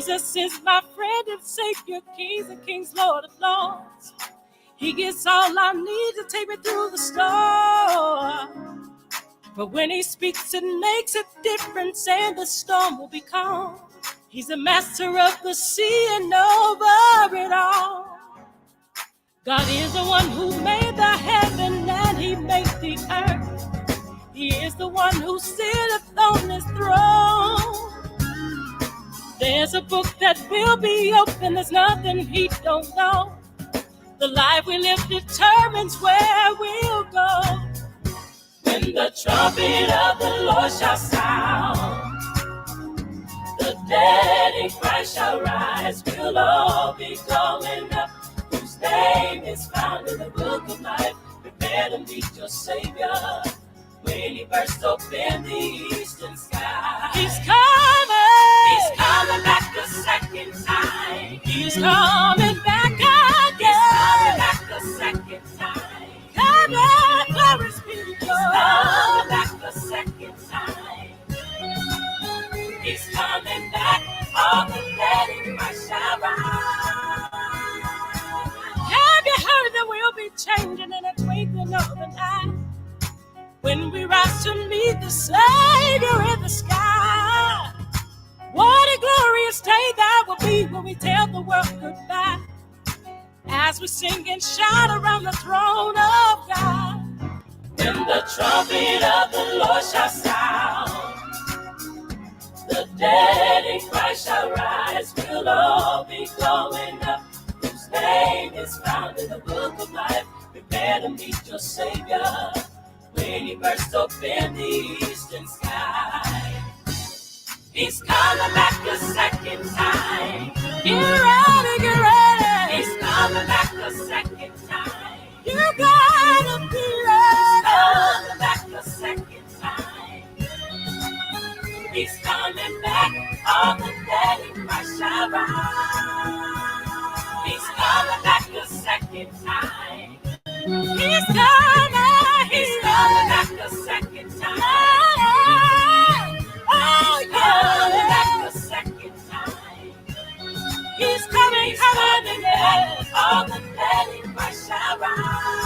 Jesus is my friend and Savior, Kings and Kings, Lord of Lords. He gets all I need to take me through the storm. But when he speaks, it makes a difference, and the storm will be calm. He's the master of the sea and over it all. God is the one who made the heaven and he made the earth. He is the one who sitteth on his throne. There's a book that will be open, there's nothing he don't know. The life we live determines where we'll go. When the trumpet of the Lord shall sound, the dead in Christ shall rise. We'll all be going up, whose name is found in the book of life. Prepare to meet your Savior when he bursts open the eastern sky. He's coming! He's coming back the second time. He's coming back again. He's coming back the second time. Come on, glory be to God. He's coming back the second time. He's coming back, all the dead in Christ shall rise. Have you heard that we'll be changing in a twinkling of an eye? When we rise to meet the Savior in the sky. What a glorious day that will be when we tell the world goodbye. As we sing and shout around the throne of God. When the trumpet of the Lord shall sound, the dead in Christ shall rise. We'll all be going up, whose name is found in the book of life. Prepare to meet your Savior when he bursts open the eastern sky. He's coming back the second time. Get ready, get ready. He's coming back the second time. You gotta be ready. He's coming back the second time. He's coming back, all the dead in Christ shall rise. He's coming back the second time. He's coming back the second time. Oh, yeah. He's coming back the second time. He's coming back, all the dead in Christ shall rise.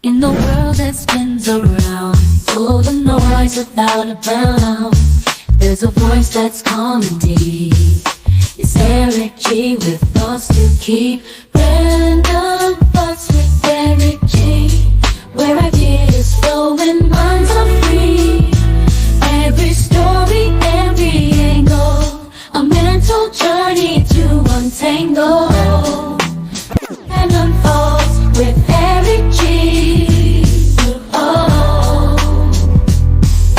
In the world that spins around, full of noise without a bound, there's a voice that's calm and deep. It's Eric G with thoughts to keep. Random thoughts with Eric G, where ideas flow and minds are free. Every story, every angle, a mental journey to untangle and unfold with Eric G. Oh,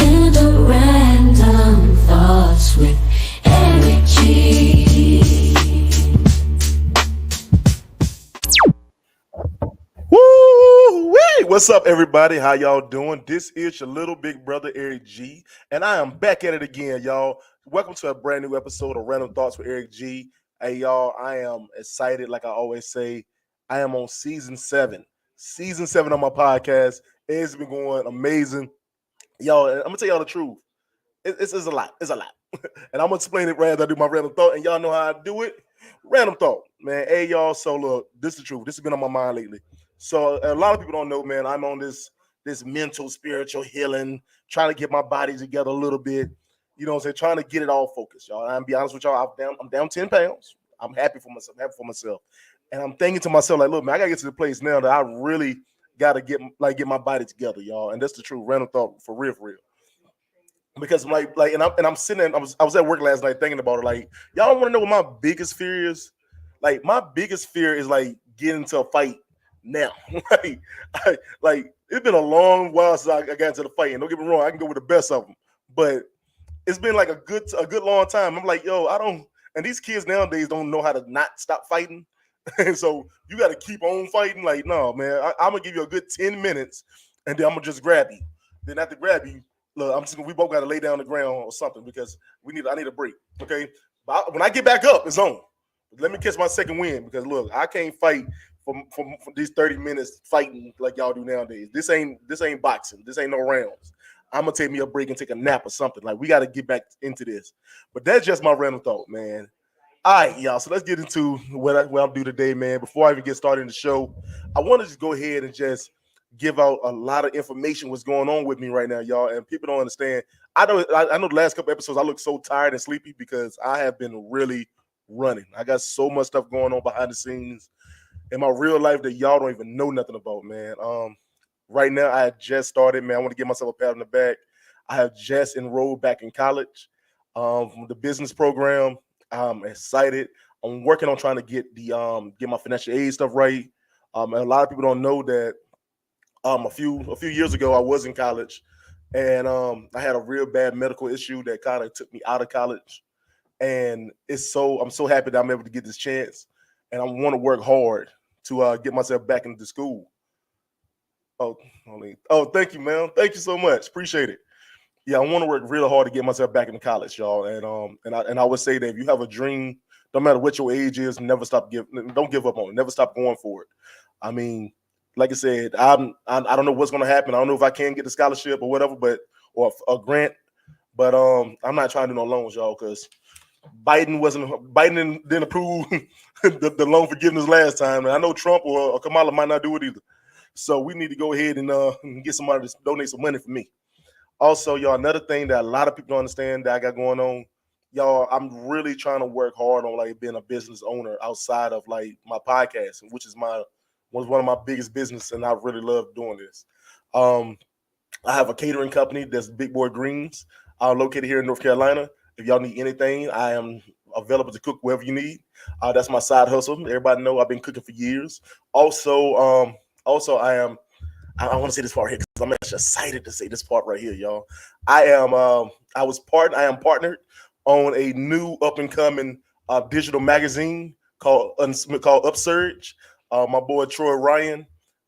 in the random thoughts with Eric G. Woo-wee! What's up, everybody? How y'all doing? This is your little big brother, Eric G, and I am back at it again, y'all. Welcome to a brand new episode of Random Thoughts with Eric G. Hey, y'all, I am excited. Like I always say, I am on season 7. Season 7 of my podcast. It's been going amazing. Y'all, I'm going to tell y'all the truth. It's a lot. It's a lot. And I'm going to explain it right as I do my random thought, and y'all know how I do it. Random thought, man. Hey, y'all, so look, this is the truth. This has been on my mind lately. So a lot of people don't know, man, I'm on this mental, spiritual healing, trying to get my body together a little bit. You know what I'm saying? Trying to get it all focused, y'all. And I'm be honest with y'all, I'm down 10 pounds. I'm happy for myself. And I'm thinking to myself, like, look, man, I gotta get to the place now that I really gotta get my body together, y'all. And that's the truth. Random thought for real. Because and I'm sitting there, I was at work last night thinking about it. Like, y'all don't want to know what my biggest fear is? Like, my biggest fear is like getting into a fight now. like, like it's been a long while since I got into the fight. And don't get me wrong, I can go with the best of them, but it's been like a good long time. I'm like, yo, I don't. And these kids nowadays don't know how to not stop fighting, and so you got to keep on fighting. Like, no, man, I'm gonna give you a good 10 minutes, and then I'm gonna just grab you. Then after grab you, look, we both got to lay down on the ground or something because I need a break. Okay, but when I get back up, it's on. Let me catch my second win because look, I can't fight for these 30 minutes fighting like y'all do nowadays. This ain't boxing. This ain't no rounds. I'm gonna take me a break and take a nap or something. Like we got to get back into this. But that's just my random thought, man. All right, y'all. So let's get into what I'm do today, man. Before I even get started in the show, I want to just go ahead and just give out a lot of information what's going on with me right now, y'all. And people don't understand. I know the last couple episodes I look so tired and sleepy because I have been really running. I got so much stuff going on behind the scenes in my real life that y'all don't even know nothing about, man. Right now I just started, man. I want to give myself a pat on the back. I have just enrolled back in college, from the business program. I'm excited. I'm working on trying to get my financial aid stuff right. And a lot of people don't know that a few years ago I was in college, and I had a real bad medical issue that kind of took me out of college. And I'm so happy that I'm able to get this chance, and I want to work hard to get myself back into school. Oh, thank you, man. Thank you so much. Appreciate it. Yeah, I want to work really hard to get myself back into college, y'all. And I would say that if you have a dream, no matter what your age is, don't give up on it. Never stop going for it. I mean, like I said, I don't know what's going to happen. I don't know if I can get the scholarship or whatever, or a grant. But I'm not trying to do no loans, y'all, because Biden didn't approve the loan forgiveness last time, and I know Trump or Kamala might not do it either. So we need to go ahead and get somebody to donate some money for me. Also, y'all, another thing that a lot of people don't understand that I got going on, y'all, I'm really trying to work hard on like being a business owner outside of like my podcast, which is was one of my biggest business, and I really love doing this. Um, I have a catering company that's Big Boy Greens, located here in North Carolina. If y'all need anything, I am available to cook wherever you need. That's my side hustle. Everybody know I've been cooking for years. Also, I am. I want to say this part here because I'm actually excited to say this part right here, y'all. I am. I am partnered on a new up and coming digital magazine called Upsurge. My boy Troy Ryan.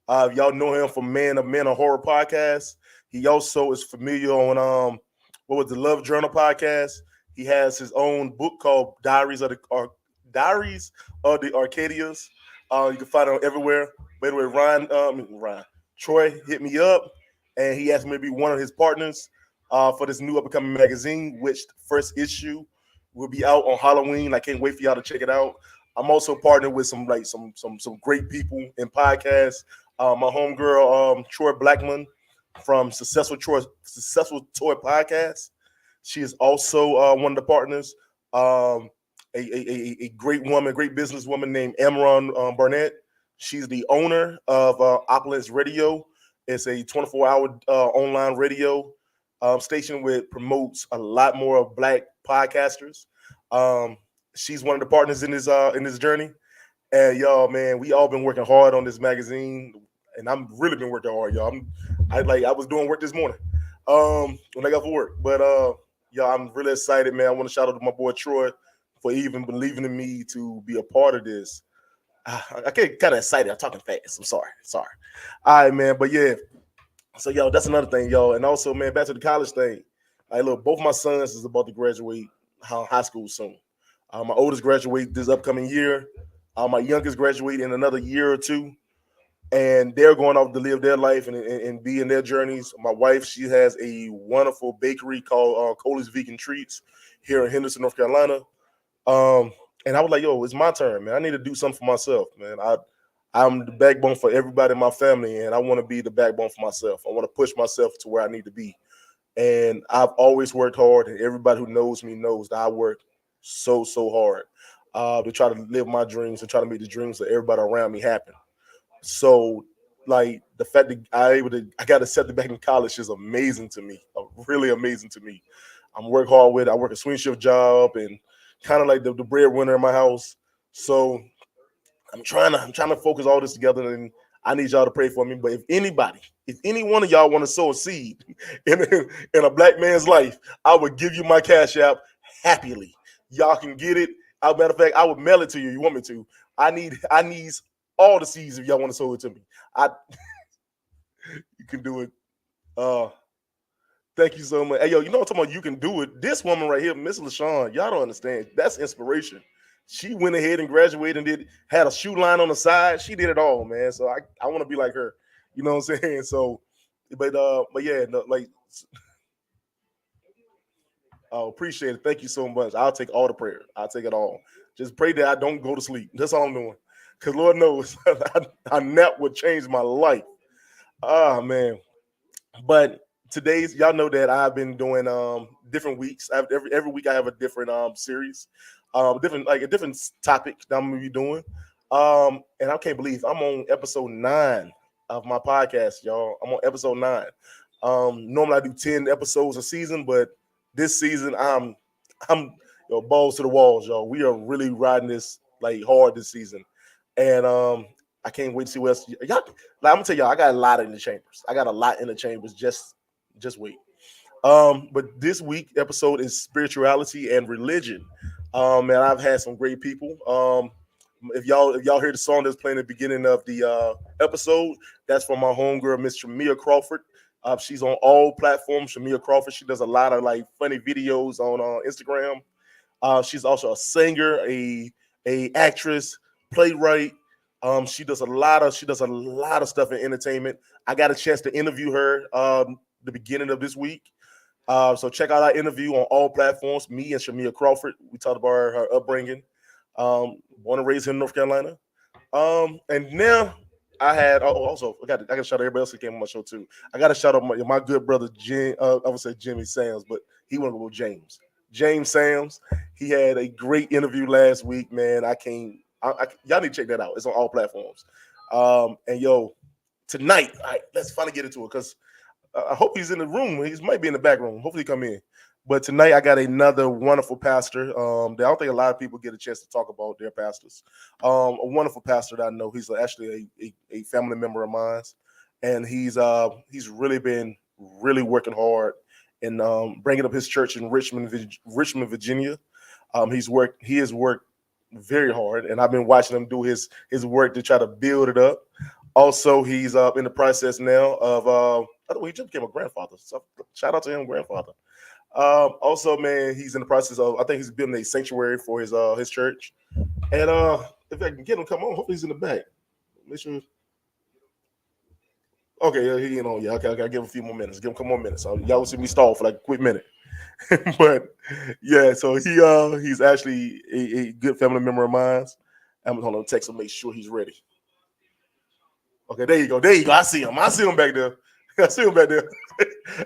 Y'all know him from Man of Men, a horror podcast. He also is familiar on what was the Love Journal podcast. He has his own book called Diaries of the Arcadias. You can find it on everywhere. By the way, Ryan, Troy hit me up, and he asked me to be one of his partners for this new up and coming magazine, which the first issue will be out on Halloween. I can't wait for y'all to check it out. I'm also partnered with some great people in podcasts. My homegirl Troy Blackman from Successful Toy Podcast. She is also one of the partners. A great woman, great businesswoman named Amron Barnett. She's the owner of Opulence Radio. It's a 24-hour online radio station which promotes a lot more of Black podcasters. Um, she's one of the partners in this journey. And y'all, man, we all been working hard on this magazine, and I'm really been working hard, y'all. I was doing work this morning when I got for work, but y'all, I'm really excited, man. I want to shout out to my boy Troy for even believing in me to be a part of this. I get kind of excited. I'm talking fast. I'm sorry. All right, man. But yeah, so y'all, that's another thing, y'all. And also, man, back to the college thing. Like, look, both my sons is about to graduate high school soon. My oldest graduate this upcoming year. My youngest graduate in another year or two, and they're going off to live their life and be in their journeys. My wife, she has a wonderful bakery called Coley's Vegan Treats here in Henderson, North Carolina. Um, and I was like, yo, it's my turn, man. I need to do something for myself, man. I'm the backbone for everybody in my family, and I want to be the backbone for myself. I want to push myself to where I need to be. And I've always worked hard, and everybody who knows me knows that I work so hard to try to live my dreams and try to make the dreams of everybody around me happen. So, like the fact that I got accepted back in college is amazing to me, really amazing to me. I'm work hard with. I work a swing shift job and kind of like the breadwinner in my house. So I'm trying to focus all this together, and I need y'all to pray for me. But if any one of y'all want to sow a seed in a black man's life, I would give you my cash app happily. Y'all can get it. As a matter of fact, I would mail it to you. You want me to? I need all the seeds if y'all want to sow it to me. I You can do it. Uh Thank you so much. Hey, yo, you know what I'm talking about? You can do it. This woman right here, Miss LaShawn, y'all don't understand. That's inspiration. She went ahead and graduated and had a shoe line on the side. She did it all, man. So I want to be like her. You know what I'm saying? So, but yeah, no, like, oh, appreciate it. Thank you so much. I'll take all the prayer. I'll take it all. Just pray that I don't go to sleep. That's all I'm doing. Cause Lord knows, a nap would change my life. Ah, man. But today's, y'all know that I've been doing different weeks. Every week I have a different series, different, like a different topic that I'm gonna be doing. And I can't believe I'm on episode 9 of my podcast, y'all. I'm on episode 9. Normally I do 10 episodes a season, but this season I'm balls to the walls, y'all. We are really riding this like hard this season, and I can't wait to see what else. Y'all, like, I'm gonna tell y'all, I got a lot in the chambers. I got a lot in the chambers. Just wait. But this week episode is spirituality and religion. And I've had some great people. If y'all hear the song that's playing at the beginning of the episode, that's from my homegirl, Miss Shamia Crawford. She's on all platforms. Shamia Crawford. She does a lot of like funny videos on Instagram. She's also a singer, a actress, playwright. She does a lot of stuff in entertainment. I got a chance to interview her the beginning of this week. So check out our interview on all platforms. Me and Shamia Crawford. We talked about her upbringing. Born and raised in North Carolina. And now also I got to shout out everybody else that came on my show too. I got to shout out my good brother Jim. I would say Jimmy Sams, but he went with James. James Sams. He had a great interview last week, man. I can't. Y'all need to check that out. It's on all platforms. And yo, tonight, all right, let's finally get into it because I hope he's in the room. He might be in the back room. Hopefully, he come in. But tonight, I got another wonderful pastor. That I don't think a lot of people get a chance to talk about their pastors. A wonderful pastor that I know. He's actually a family member of mine, and he's really been really working hard and bringing up his church in Richmond, Virginia. He has worked very hard, and I've been watching him do his work to try to build it up. Also, he's in the process now of I don't know, he just became a grandfather. So shout out to him, grandfather. Also, man, he's in the process of, I think he's building a sanctuary for his church. And if I can get him come on, hopefully he's in the back. Make sure. Okay, yeah, yeah, okay, I give him a few more minutes. Give him a couple more minutes. So y'all will see me stall for like a quick minute. But yeah, so he's actually a good family member of mine. I'm gonna text him, make sure he's ready. Okay, there you go. There you go. I see him. I see him back there. I see him back there.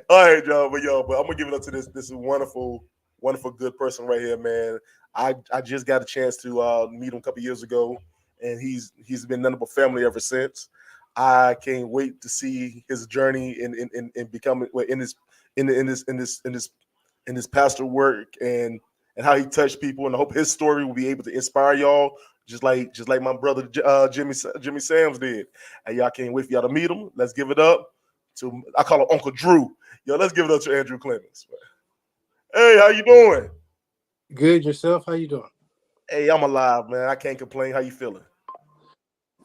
All right, y'all. But I'm gonna give it up to this wonderful, wonderful, good person right here, man. I just got a chance to meet him a couple years ago, and he's been nothing but family ever since. I can't wait to see his journey in becoming in this pastor work and how he touched people, and I hope his story will be able to inspire y'all, just like my brother Jimmy Sams did. And y'all can't wait for y'all to meet him. Let's give it up to, I call him Uncle Drew. Yo, let's give it up to Andrew Clements. Hey, how you doing? Good. Yourself? How you doing? Hey, I'm alive, man. I can't complain. How you feeling?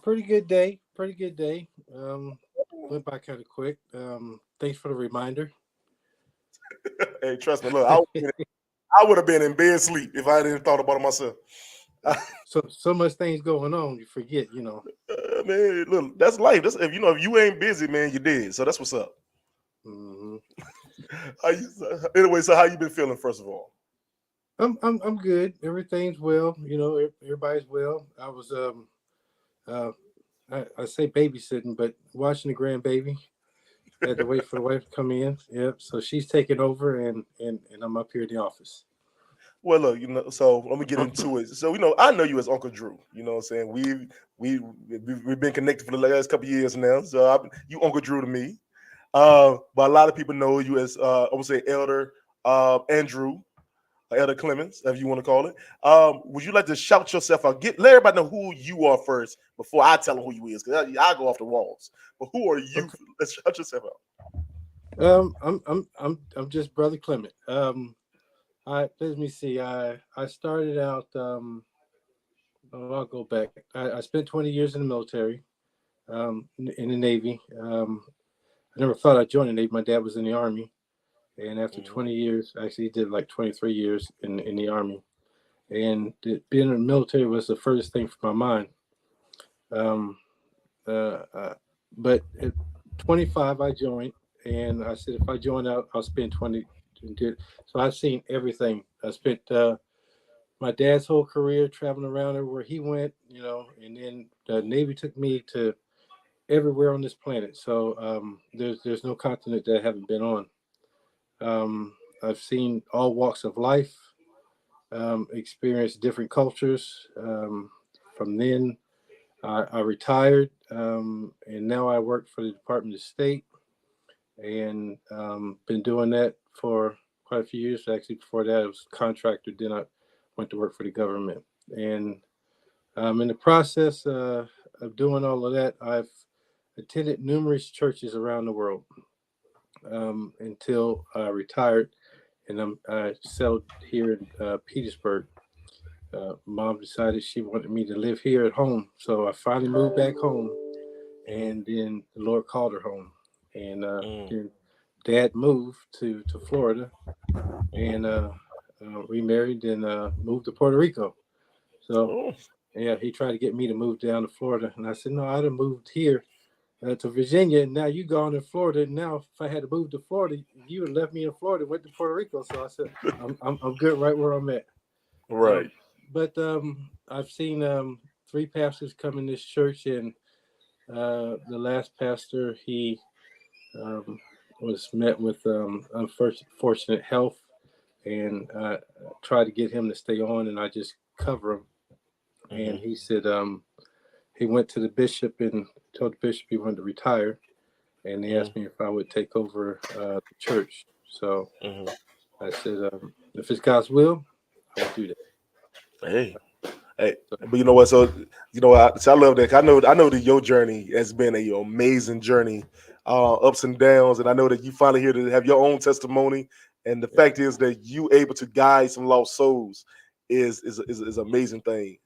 Pretty good day. Pretty good day. Went by kind of quick. Thanks for the reminder. Hey, trust me. Look, I would have been in bed sleep if I didn't thought about it myself. So much things going on, you forget. Man, look, that's life. That's if you ain't busy, man, you did. So that's what's up. Mm-hmm. Anyway, so how you been feeling? First of all, I'm good. Everything's well. Everybody's well. I was I say babysitting, but watching the grandbaby. Had to wait for the wife to come in. Yep. So she's taking over, and I'm up here in the office. well, look, so let me get into it. So, I know you as Uncle Drew. You know what I'm saying? We've been connected for the last couple of years now. So you Uncle Drew to me. But a lot of people know you as I would say Elder Andrew. Elder Clements, if you want to call it. Would you like to shout yourself out? Let everybody know who you are first before I tell them who you is, because I go off the walls. But who are you? Okay. Let's shout yourself out. I'm just Brother Clement. Let me see. I started out. I'll go back. I spent 20 years in the military, in the Navy. I never thought I'd join the Navy. My dad was in the Army, and after Mm-hmm. 20 years, actually, he did like 23 years in the Army. And being in the military was the first thing for my mind. Um, uh, uh, but at 25, I joined, and I said if I join out, I'll spend 20. So I've seen everything. I spent my dad's whole career traveling around everywhere he went, and then the Navy took me to everywhere on this planet. So there's no continent that I haven't been on. I've seen all walks of life, experienced different cultures. From then, I retired, and now I work for the Department of State, and been doing that for quite a few years. Actually, before that, I was a contractor. Then I went to work for the government, and in the process of doing all of that, I've attended numerous churches around the world until I retired, and I settled here in Petersburg. Mom decided she wanted me to live here at home, so I finally moved back home, Mm-hmm. and then the Lord called her home, and Mm-hmm. then Dad moved to Florida, and remarried, and moved to Puerto Rico. So Oh, yeah, he tried to get me to move down to Florida, and I said no, I'd have moved here to Virginia, and now you gone to Florida. And now, if I had to move to Florida, you would have left me in Florida, went to Puerto Rico. So I said, I'm good right where I'm at. right. But I've seen three pastors come in this church, and the last pastor, he um, was met with unfortunate health, and tried to get him to stay on, and I just cover him. Mm-hmm. And he said he went to the bishop and told the bishop he wanted to retire, and they asked me if I would take over the church. So Mm-hmm. I said, if it's God's will, I will do that. Hey, hey, So, but you know what? So so I love that. I know that your journey has been a amazing journey, ups and downs, and I know that you finally here to have your own testimony. And the yeah. fact is that you able to guide some lost souls is an amazing thing.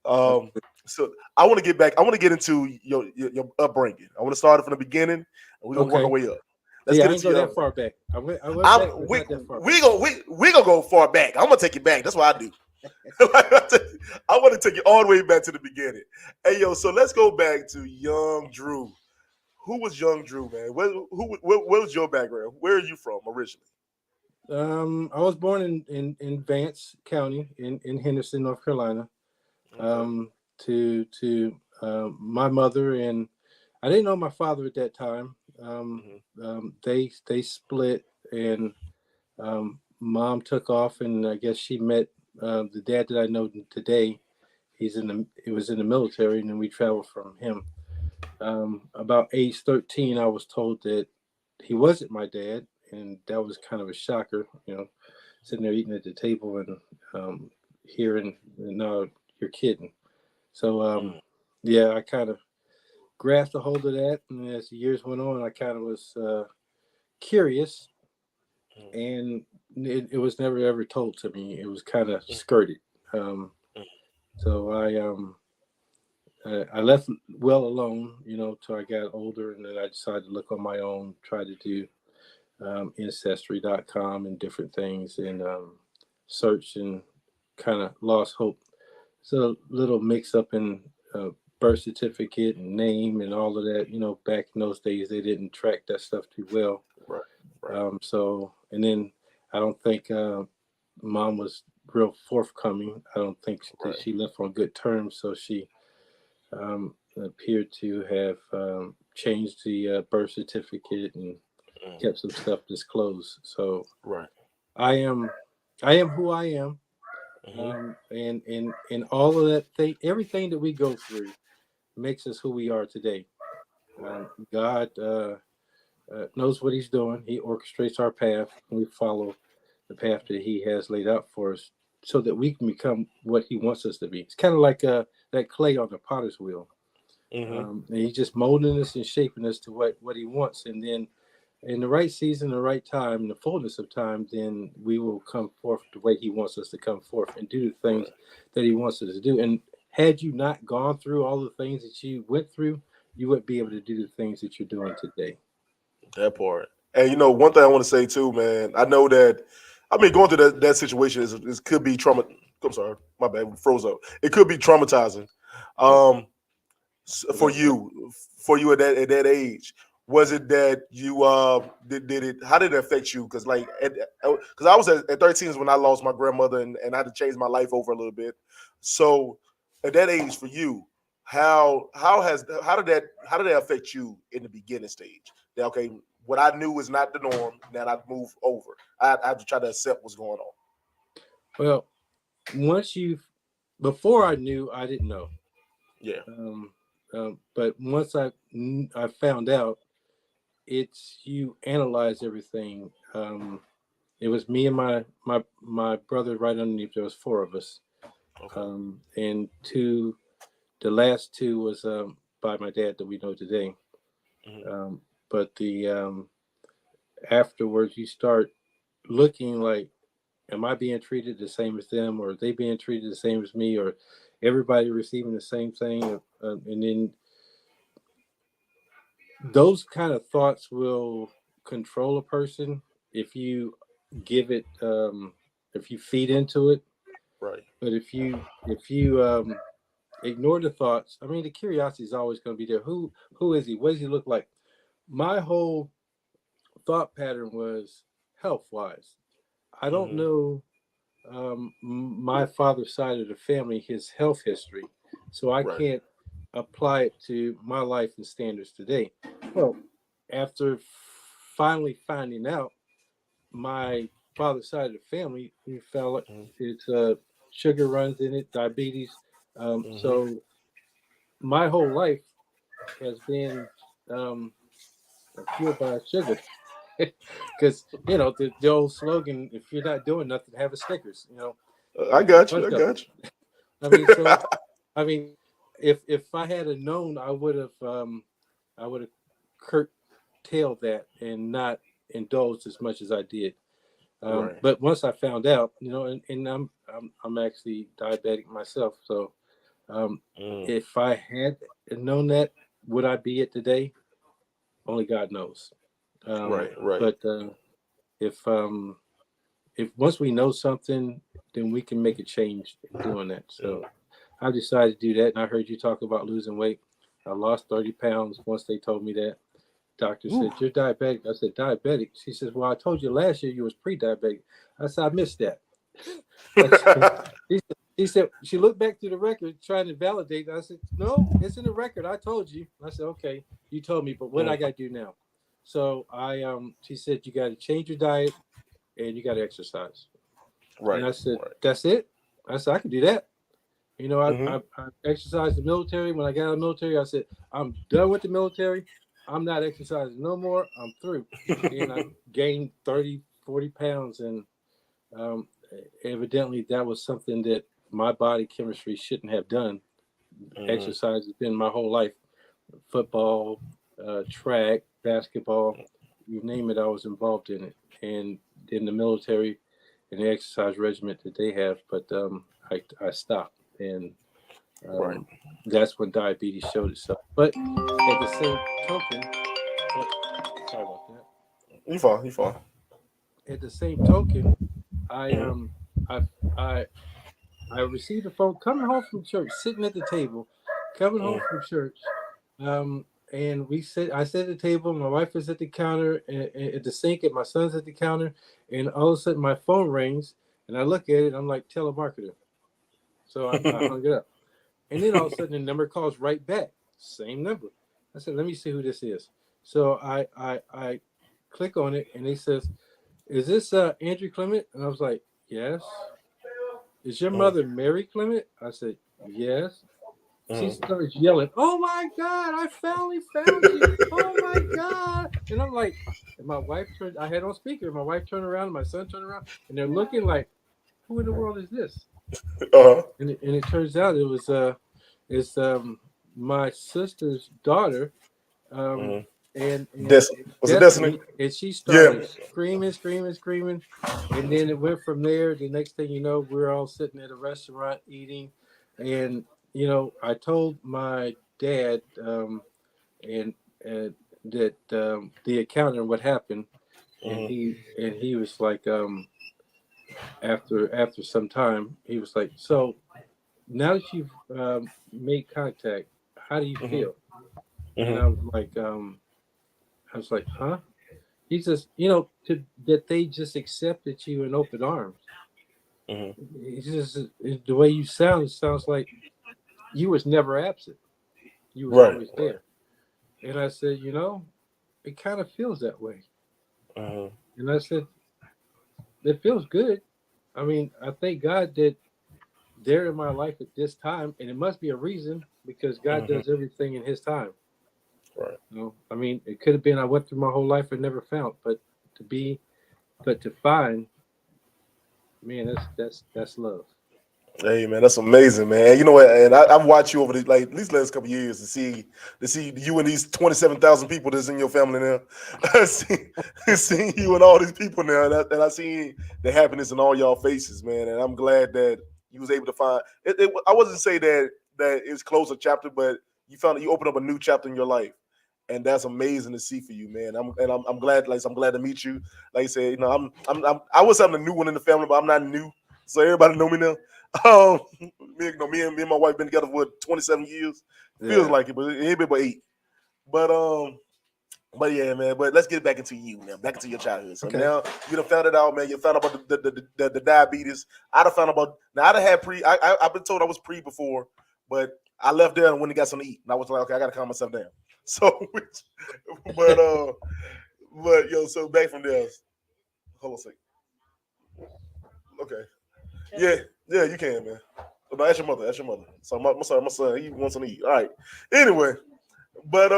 Um, so I want to get back. I want to get into your upbringing. I want to start it from the beginning, and we're gonna work our Okay. way up. Let's See, get I ain't into go your. that far back. I went I'm back, but not that far back. we gonna go far back. I'm gonna take you back. That's what I do. I want to take you all the way back to the beginning. Hey yo, so let's go back to young Drew. Who was young Drew, man? What was your background? Where are you from originally? I was born in Vance County in Henderson, North Carolina. Okay. To my mother, and I didn't know my father at that time. Hmm. They split, and mom took off, and I guess she met the dad that I know today. He was in the military, and then we traveled from him. About age 13, I was told that he wasn't my dad, and that was kind of a shocker. Sitting there eating at the table and hearing, no, you're kidding. So yeah, I kind of grasped a hold of that, and as the years went on, I kind of was curious, and it was never ever told to me. It was kind of skirted. Um, so I left well alone, till I got older, and then I decided to look on my own, try to do ancestry.com and different things, and search, and kind of lost hope. So a little mix up in birth certificate and name and all of that. Back in those days, they didn't track that stuff too well. Right. Right. So, and then I don't think mom was real forthcoming. I don't think that Right. she left on good terms. So she appeared to have changed the birth certificate and Mm. kept some stuff disclosed. So Right. I am, I am who I am, Hmm. and all of that thing, everything that we go through makes us who we are today. Right. God knows what He's doing. He orchestrates our path, and we follow. path that He has laid out for us, so that we can become what He wants us to be. It's kind of like that clay on the potter's wheel, Mm-hmm. and He's just molding us and shaping us to what He wants, and then in the right season, the right time, in the fullness of time, then we will come forth the way He wants us to come forth and do the things Right. that He wants us to do. And had you not gone through all the things that you went through, you wouldn't be able to do the things that you're doing today. That part. And one thing I want to say too, man. I know that. I mean, going through that situation is could be trauma. I'm sorry, my bad. Froze up. It could be traumatizing. Yeah. Um, for Without doubt. you at that age. Was it that you did it? How did it affect you? Because because I was at 13 is when I lost my grandmother, and I had to change my life over a little bit. So at that age for you, how did that affect you in the beginning stage? That okay, what I knew is not the norm. Now I move over. I have to try to accept what's going on. Well, once you've, before I knew, I didn't know. Yeah. Um, but once I found out, it's you analyze everything. It was me and my brother right underneath. There was four of us, Okay. and the last two was by my dad that we know today. Hmm. But the afterwards, you start looking like, am I being treated the same as them, or are they being treated the same as me, or everybody receiving the same thing? And then those kind of thoughts will control a person if you give it, if you feed into it. Right. But if you ignore the thoughts, I mean, the curiosity is always going to be there. Who is he? What does he look like? My whole thought pattern was health wise. I don't Hmm. know my father's side of the family, his health history, so I Right. can't apply it to my life and standards today. Well, after finally finding out, my father's side of the family, we found it's sugar runs in it, diabetes. Hmm. So my whole life has been um, fueled by sugar. Because the old slogan, if you're not doing nothing, have a Snickers, I a got you. I bunch of them. got I mean, you. so I mean, if I had a known, I would have curtailed that and not indulged as much as I did. Right. But once I found out, and I'm actually diabetic myself, so Mm. if I had known that, would I be it today? Only God knows. Right. Right. But if if once we know something, then we can make a change in doing that. Mm. So I decided to do that, and I heard you talk about losing weight. I lost 30 pounds once they told me that. Doctor Woo. said, "You're diabetic." I said, "Diabetic?" She says, "Well, I told you last year you was pre-diabetic." I said, "I missed that." She looked back through the record trying to validate. I said, "No, it's in the record. I told you." I said, "Okay, you told me, but what I Mm. got to do now?" So she said, "You got to change your diet and you got to exercise." And Right. I said, Right. "That's it?" I said, "I can do that." Hmm. I exercised the military. When I got out of the military, I said, "I'm done with the military. I'm not exercising no more. I'm through." And I gained 30, 40 pounds. And um, evidently, that was something that my body chemistry shouldn't have done. Hmm. Exercise has been my whole life: football, track, basketball, you name it, I was involved in it. And in the military and the exercise regiment that they have, but I stopped. And Right. um, that's when diabetes showed itself. But at the same token, oh, sorry about that. You fine. You fine. At the same token, I Hmm. I I I received a phone coming home from church, sitting at the table, coming home Mm. from church. And I sit at the table, my wife is at the counter, at the sink, and my son's at the counter. And all of a sudden, my phone rings, and I look at it, I'm like, telemarketer. So I hung it up. And then all of a sudden, the number calls right back, same number. I said, let me see who this is. So I click on it, and he says, is this Andrew Clement? And I was like, yes. Is your Mm. mother Mary Clement? I said, yes. she starts yelling, "Oh my God, I finally found you. Oh my God." And I'm like, and my wife turned, I had on speaker. My wife turned around, and my son turned around, and they're looking like, who in the world is this? Uh-huh. And it turns out it's my sister's daughter, um, Mm-hmm. and Was it Destiny? Destiny, and she Yeah. started screaming, and then it went from there. The next thing you know, we're all sitting at a restaurant eating, and I told my dad, and that the accountant what happened, and Mm-hmm. he was like, after some time, he was like, so now that you've made contact, how do you Mm-hmm. feel? And Mm-hmm. I was like, huh? He says, that they just accepted you in open arms. Mm-hmm. He says, the way you sound, it sounds like you was never absent. You was Right. always Right. there. And I said, it kind of feels that way. Mm-hmm. And I said, it feels good. I mean, I thank God that they're in my life at this time, and it must be a reason because God Mm-hmm. does everything in His time. Right. I mean, it could have been I went through my whole life and never found, to be, but to find, man, that's love. Hey man, that's amazing, man. You know what? And I've watched you over the like at least last couple of years to see you and these 27,000 people that's in your family now. I see you and all these people now, and I seen the happiness in all y'all faces, man. And I'm glad that you was able to find. I wasn't say that it's close a chapter, but you opened up a new chapter in your life, and that's amazing to see for you, man. I'm glad, I'm glad to meet you. Like I said, I was having a new one in the family, but I'm not new, so everybody know me now. Um, me and my wife been together for 27 years. Feels Yeah. like it, but it ain't been but 8. But but yeah, man. But let's get back into you, man. Back into your childhood. So Okay. now you done found it out, man. You found out about the diabetes. I'd have found out about now. I'd have had pre. I've been told I was pre before, but I left there and when to got something to eat, and I was like, okay, I gotta calm myself down. So, but yo, so back from there. Hold on a second. Okay. Yeah, yeah, you can, man. No, that's your mother. That's your mother. So my son, he wants to eat. All right. Anyway, but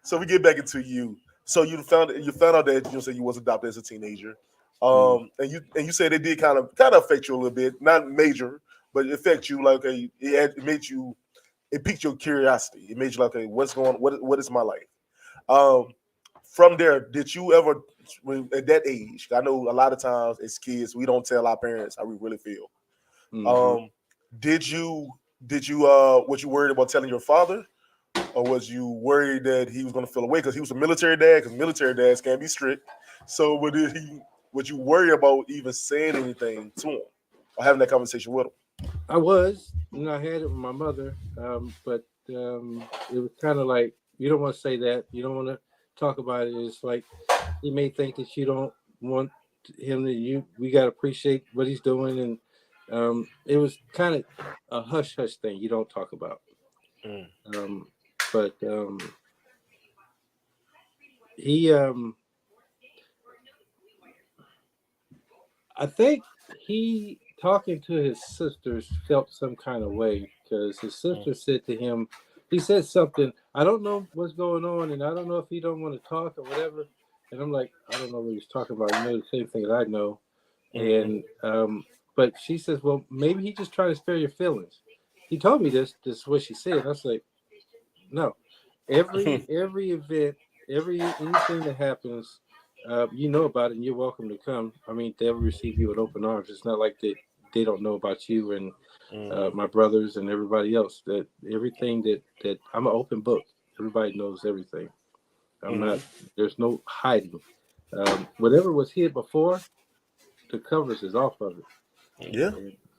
so we get back into you. So you found out that say you was adopted as a teenager, Mm. and you said it did kind of affect you a little bit, not major, but it affect you like it made you it piqued your curiosity. It made you like, okay, what is my life? Um, from there, did you ever at that age? I know a lot of times as kids we don't tell our parents how we really feel. Hmm. Um, did you was you worried about telling your father, or was you worried that he was going to feel away because he was a military dad? Because military dads can be strict. So would you worry about even saying anything to him or having that conversation with him? I was, and I had it with my mother, but it was kind of like you don't want to say that. You don't want to talk about it. It's like he may think that you don't want him to. We got to appreciate what he's doing, and it was kind of a hush hush thing. You don't talk about. Mm, Um, but he, I think he talking to his sisters felt some kind of way because his mm, sister said to him, he said something. I don't know what's going on, and I don't know if he don't want to talk or whatever. And I'm like, I don't know what he's talking about. You know the same thing that I know. mm, And but she says, well, maybe he just trying to spare your feelings. He told me this. This is what she said. And I was like, no. Every event, anything that happens, you know about it, and you're welcome to come. I mean, they'll receive you with open arms. It's not like they don't know about you and mm, my brothers and everybody else. That everything that I'm an open book. Everybody knows everything. I'm mm. not. There's no hiding. Whatever was hid before, the covers is off of it, Yeah.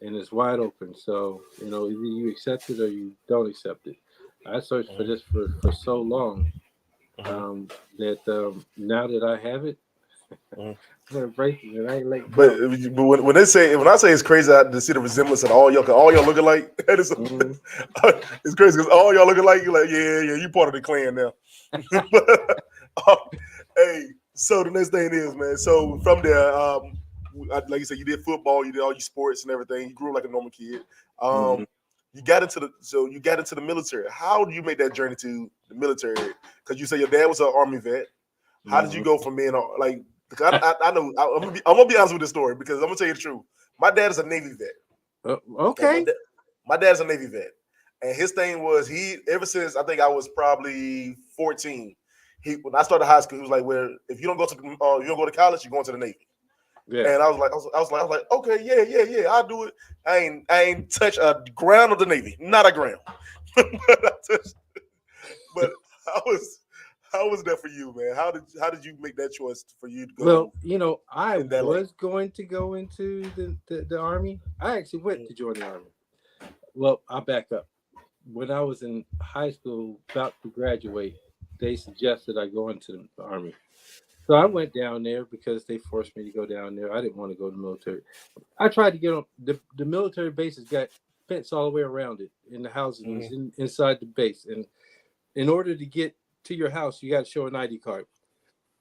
and it's wide open. So either you accept it or you don't accept it. I searched for Mm, this for so long, mm, that now that I have it, mm. I'm embracing it. I ain't letting But go. when when I say it's crazy to see the resemblance of all y'all look alike, that is Hmm. it's crazy because all y'all look alike. You're like, yeah, you part of the clan now. But, uh, hey, so the next thing is, man. So from there, like you said, you did football, you did all your sports and everything. You grew up like a normal kid. Hmm. Um, you got into the military. How do you make that journey to the military? Because you say your dad was an Army vet. How did you go from being like? I know I'm gonna be honest with this story because I'm gonna tell you the truth. My dad is a Navy vet. Okay, Okay. my dad's a Navy vet, and his thing was he ever since I think I was probably 14. He when I started high school, he was like, "Well, if you don't go to you don't go to college, you're going to the Navy." Yeah. And I was like, okay, yeah, I'll do it. I ain't touch a ground of the Navy, not a ground. but how was that for you, man? How did you make that choice for you to Well, go I in that lane? was going to go into the army. I actually went to join the army. Well, I'll back up. When I was in high school, about to graduate, they suggested I go into the army. So I went down there because they forced me to go down there. I didn't want to go to the military. I tried to get on the military bases got fence all the way around it, in the houses inside the base. And in order to get to your house, you got to show an ID card.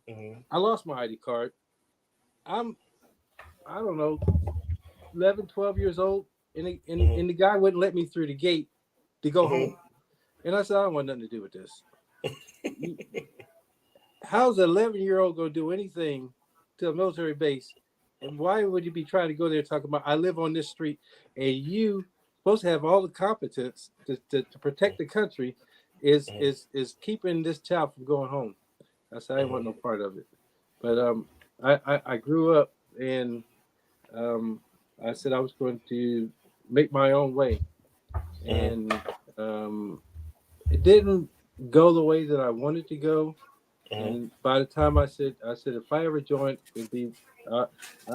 Mm-hmm. I lost my ID card. I'm I don't know 11, 12 years old, and Mm-hmm. the guy wouldn't let me through the gate to go Mm-hmm. home. And I said, I don't want nothing to do with this. How's an 11-year-old going to do anything to a military base? And why would you be trying to go there talking about, I live on this street, and you supposed to have all the competence to protect the country is keeping this child from going home. I said, I didn't want no part of it. But I grew up, and I said I was going to make my own way. And it didn't go the way that I wanted to go. Mm-hmm. And by the time I said if I ever joined, it'd be uh,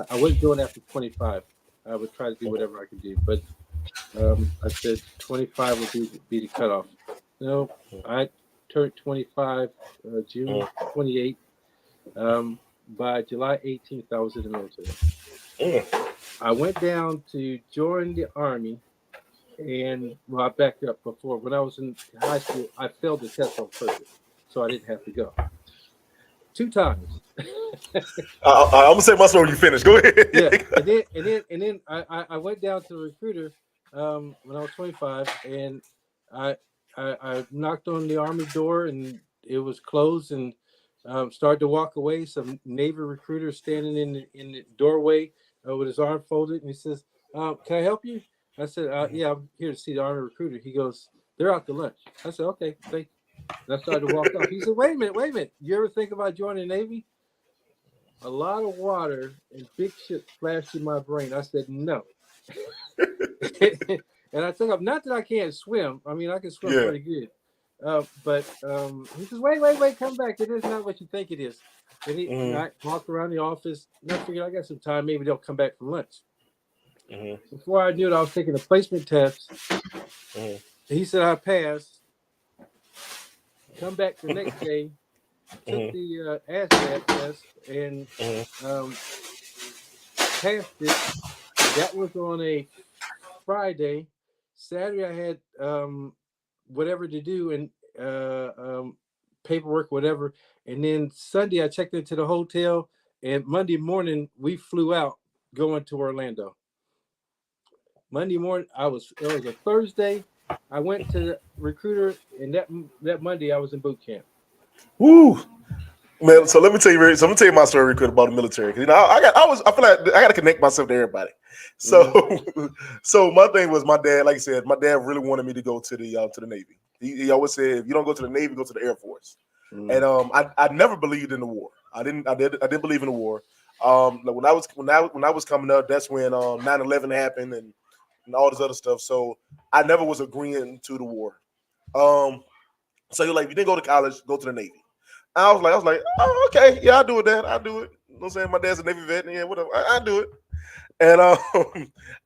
I wouldn't join after 25. I would try to do whatever I could do, but I said 25 would be the cutoff. No, I turned 25 June 28th. By July 18th, I was in the military. Mm-hmm. I went down to join the army, and well, I backed up before. When I was in high school, I failed the test on purpose, so I didn't have to go 2 times. I'm gonna say my story when you finish. Go ahead. Yeah, and then I went down to the recruiter when I was 25, and I, I knocked on the army door, and it was closed, and started to walk away. Some Navy recruiter standing in the doorway with his arm folded, and he says, "Can I help you?" I said, "Yeah, I'm here to see the army recruiter." He goes, "They're out to lunch." I said, "Okay, thank you." And I started to walk off. He said, "Wait a minute. You ever think about joining the Navy?" A lot of water and big ships flashed in my brain. I said, "No." And I took up. Not that I can't swim. I mean, I can swim Yeah. pretty good. But he says, wait, come back. It is not what you think it is. And Mm-hmm. I walked around the office, and I figured I got some time. Maybe they'll come back from lunch. Mm-hmm. Before I knew it, I was taking a placement test. Mm-hmm. He said I passed. Come back the next day, took the ASVAB test, and um, passed it. That was on a Friday. Saturday, I had whatever to do, and paperwork, whatever. And then Sunday, I checked into the hotel, and Monday morning we flew out going to Orlando. Monday morning, it was a Thursday. I went to the recruiter, and that Monday I was in boot camp. Woo. Man, so let me tell you. So I'm gonna tell you my story real quick about the military. 'Cause, I feel like I got to connect myself to everybody. So, so my thing was my dad. Like I said, my dad really wanted me to go to the Navy. He always said, if you don't go to the Navy, go to the Air Force. And I never believed in the war. I didn't believe in the war. Like when I was coming up, that's when 9/11 happened and all this other stuff. So I never was agreeing to the war. Um, so you're like, if you didn't go to college, go to the Navy. I was like, oh, okay, yeah, I'll do it. Then I'll do it. You know what I'm saying? My dad's a Navy vet, and yeah, whatever. I do it. And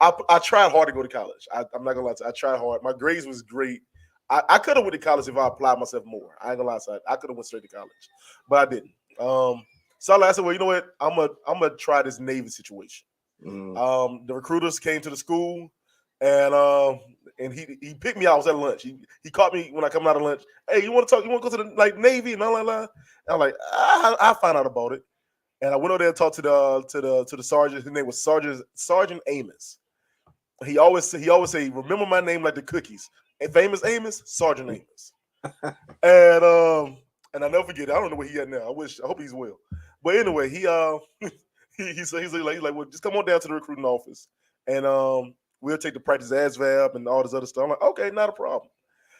I tried hard to go to college. I'm not gonna lie to you. I tried hard. My grades was great. I could have went to college if I applied myself more. I ain't gonna lie to you. I could have went straight to college, but I didn't. So I said, well, you know what? I'm gonna try this Navy situation. The recruiters came to the school, and he picked me out. I was at lunch. He caught me when I come out of lunch. Hey, you want to talk? You want to go to the Navy and all that? And I'm like, I find out about it. And I went over there and talked to the sergeant. His name was Sergeant Amos. He always say, remember my name like the cookies. And famous Amos, Sergeant Amos. And and I never forget it. I don't know where he at now. I hope he's well. But anyway, he's like, well, just come on down to the recruiting office, and we'll take the practice ASVAB and all this other stuff. I'm like, okay, not a problem.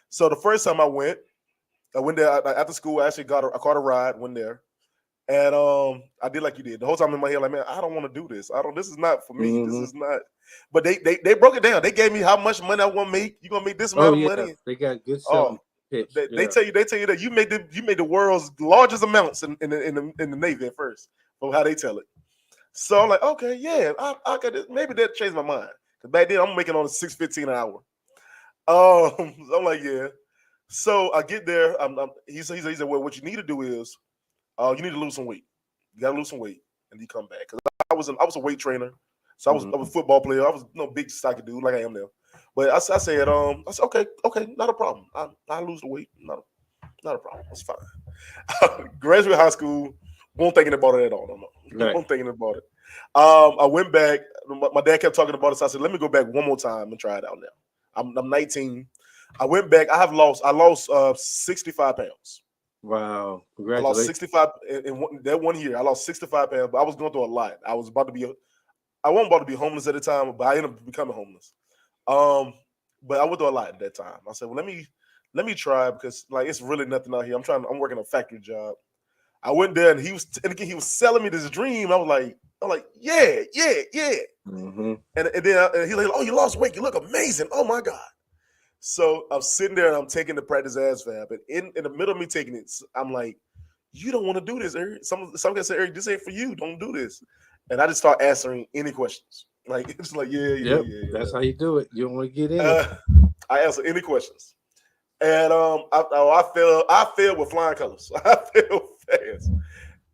So the first time I went there after school. I actually I caught a ride, went there, and I did like you did. The whole time in my head, like, man, I don't want to do this. I don't. This is not for me. This Mm-hmm. is not. But they broke it down. They gave me how much money I want to make. You gonna make this Oh amount of yeah, money. they got good Oh, selling pitch. they Yeah. tell you that you made the world's largest amounts in the Navy at first, from how they tell it. So I'm like, okay, yeah, I got it. Maybe that changed my mind. Cause back then I'm making on $6.15 an hour. I'm like, yeah. So I get there. He said, well, what you need to do is, you need to lose some weight. You gotta lose some weight, and you come back. Cause I was a weight trainer, so Mm-hmm. I was a football player. I was no big stocky dude like I am now. But I said, okay, not a problem. I lose the weight, not a problem. It's fine. Graduate high school, won't thinking about it at all. No, Right. won't thinking about it. I went back. My dad kept talking about it, so I said, let me go back one more time and try it out now. I'm 19. I went back. I lost 65 pounds. Wow. I lost Congratulations. 65 that one year. I lost 65 pounds, but I was going through a lot. I wasn't about to be homeless at the time, but I ended up becoming homeless. Um, but I went through a lot at that time. I said, well, let me try, because like it's really nothing out here. I'm working a factory job. I went there, and he was selling me this dream. I'm like, yeah, yeah, yeah. Mm-hmm. And then he's like, oh, you lost weight. You look amazing. Oh my God. So I'm sitting there and I'm taking the practice ASVAB. And in the middle of me taking it, I'm like, you don't want to do this, Eric. Some guys say, Eric, this ain't for you. Don't do this. And I just start answering any questions. Like, it's like, yeah, yeah, Yep. yeah, That's yeah. how you do it. You don't want to get in it. I answer any questions. And I failed with flying colors. I failed fast.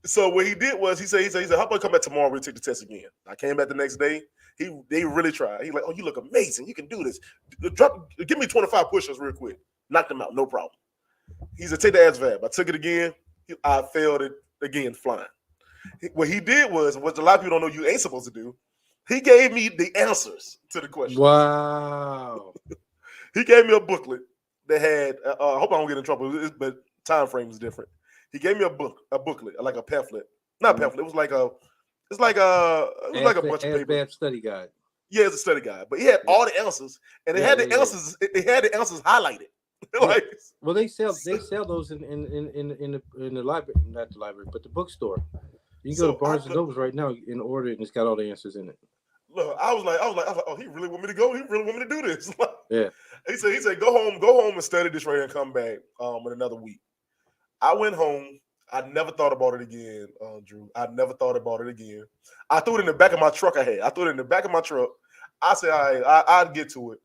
So what he did was he said, how about you come back tomorrow? We'll take the test again. I came back the next day. They really tried. He's like, oh, you look amazing. You can do this. Give me 25 push-ups real quick. Knock them out, no problem. He said, take the ASVAB. I took it again. I failed it again flying. What he did was what a lot of people don't know you ain't supposed to do. He gave me the answers to the questions. Wow. He gave me a booklet that had. I hope I don't get in trouble, but time frame is different. He gave me a booklet, like a pamphlet, not Mhm. pamphlet. It was like a bunch of paper. ASVAB study guide. Yeah, it's a study guide, but he had Yeah. all the answers, and it Yeah, had yeah, the yeah. answers. It had the answers highlighted. Yeah. Like, Well, they sell those in the library, not the library, but the bookstore. You can go to so I Barnes and Nobles right now and order it, and it's got all the answers in it. look. I was like, oh, he really want me to go. He really want me to do this. Yeah. He said, go home and study this right here and come back in another week. I went home. I never thought about it again, Drew. I never thought about it again. I threw it in the back of my truck. I threw it in the back of my truck. I said, all right, I'd get to it.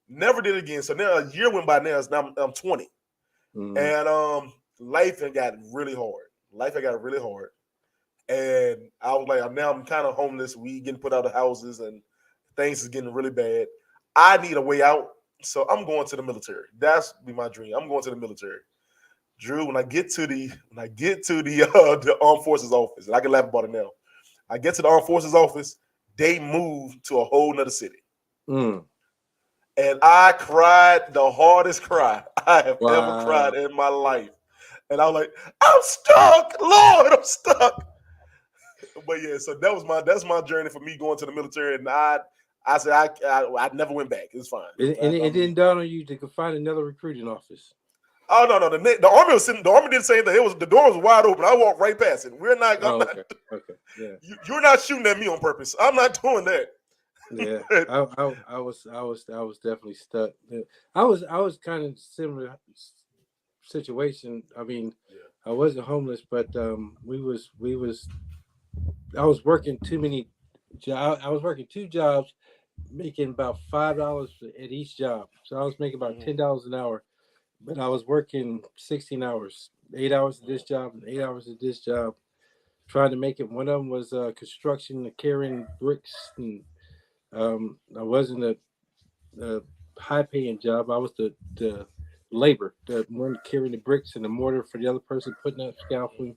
Never did it again. So now a year went by. Now I'm 20, Mm-hmm. and life had got really hard. Life had got really hard, and I was like, now I'm kind of homeless. We getting put out of houses, and things is getting really bad. I need a way out, so I'm going to the military. That's be my dream. I'm going to the military. Drew, when I get to the armed forces office, and I can laugh about it now. I get to the armed forces office, they moved to a whole nother city. Mm. And I cried the hardest cry I have ever Wow. cried in my life. And I was like, I'm stuck, Lord, I'm stuck. But yeah, so that's my journey for me going to the military. And I said I never went back. It's fine. And it didn't dawn on you to find another recruiting office. Oh no, the army was sitting. The army didn't say anything. The door was wide open. I walked right past it. We're not. I'm Oh, not. okay. Okay. Yeah. You're not shooting at me on purpose. I'm not doing that. Yeah. I was definitely stuck. I was kind of similar situation. I mean, I wasn't homeless, but we was I was working too many I was working two jobs, making about $5 at each job. So I was making about $10 an hour, but I was working 16 hours, 8 hours at this job and 8 hours at this job, trying to make it. One of them was construction, carrying bricks, and I wasn't a high paying job. I was the labor, the one carrying the bricks and the mortar for the other person putting up scaffolding.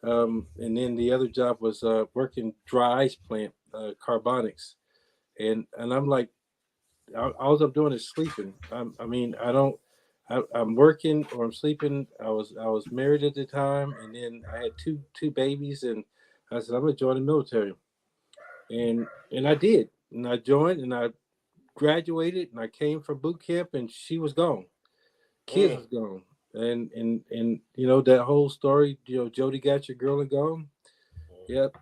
And then the other job was working dry ice plant, carbonics, and I'm like all I'm doing is sleeping. I mean, I don't. I'm working or I'm sleeping. I was married at the time, and then I had two babies, and I said I'm gonna join the military, and I did, and I joined, and I graduated, and I came from boot camp, and she was gone, kids Mm. was gone, and that whole story. Jody got your girl and gone. Yep.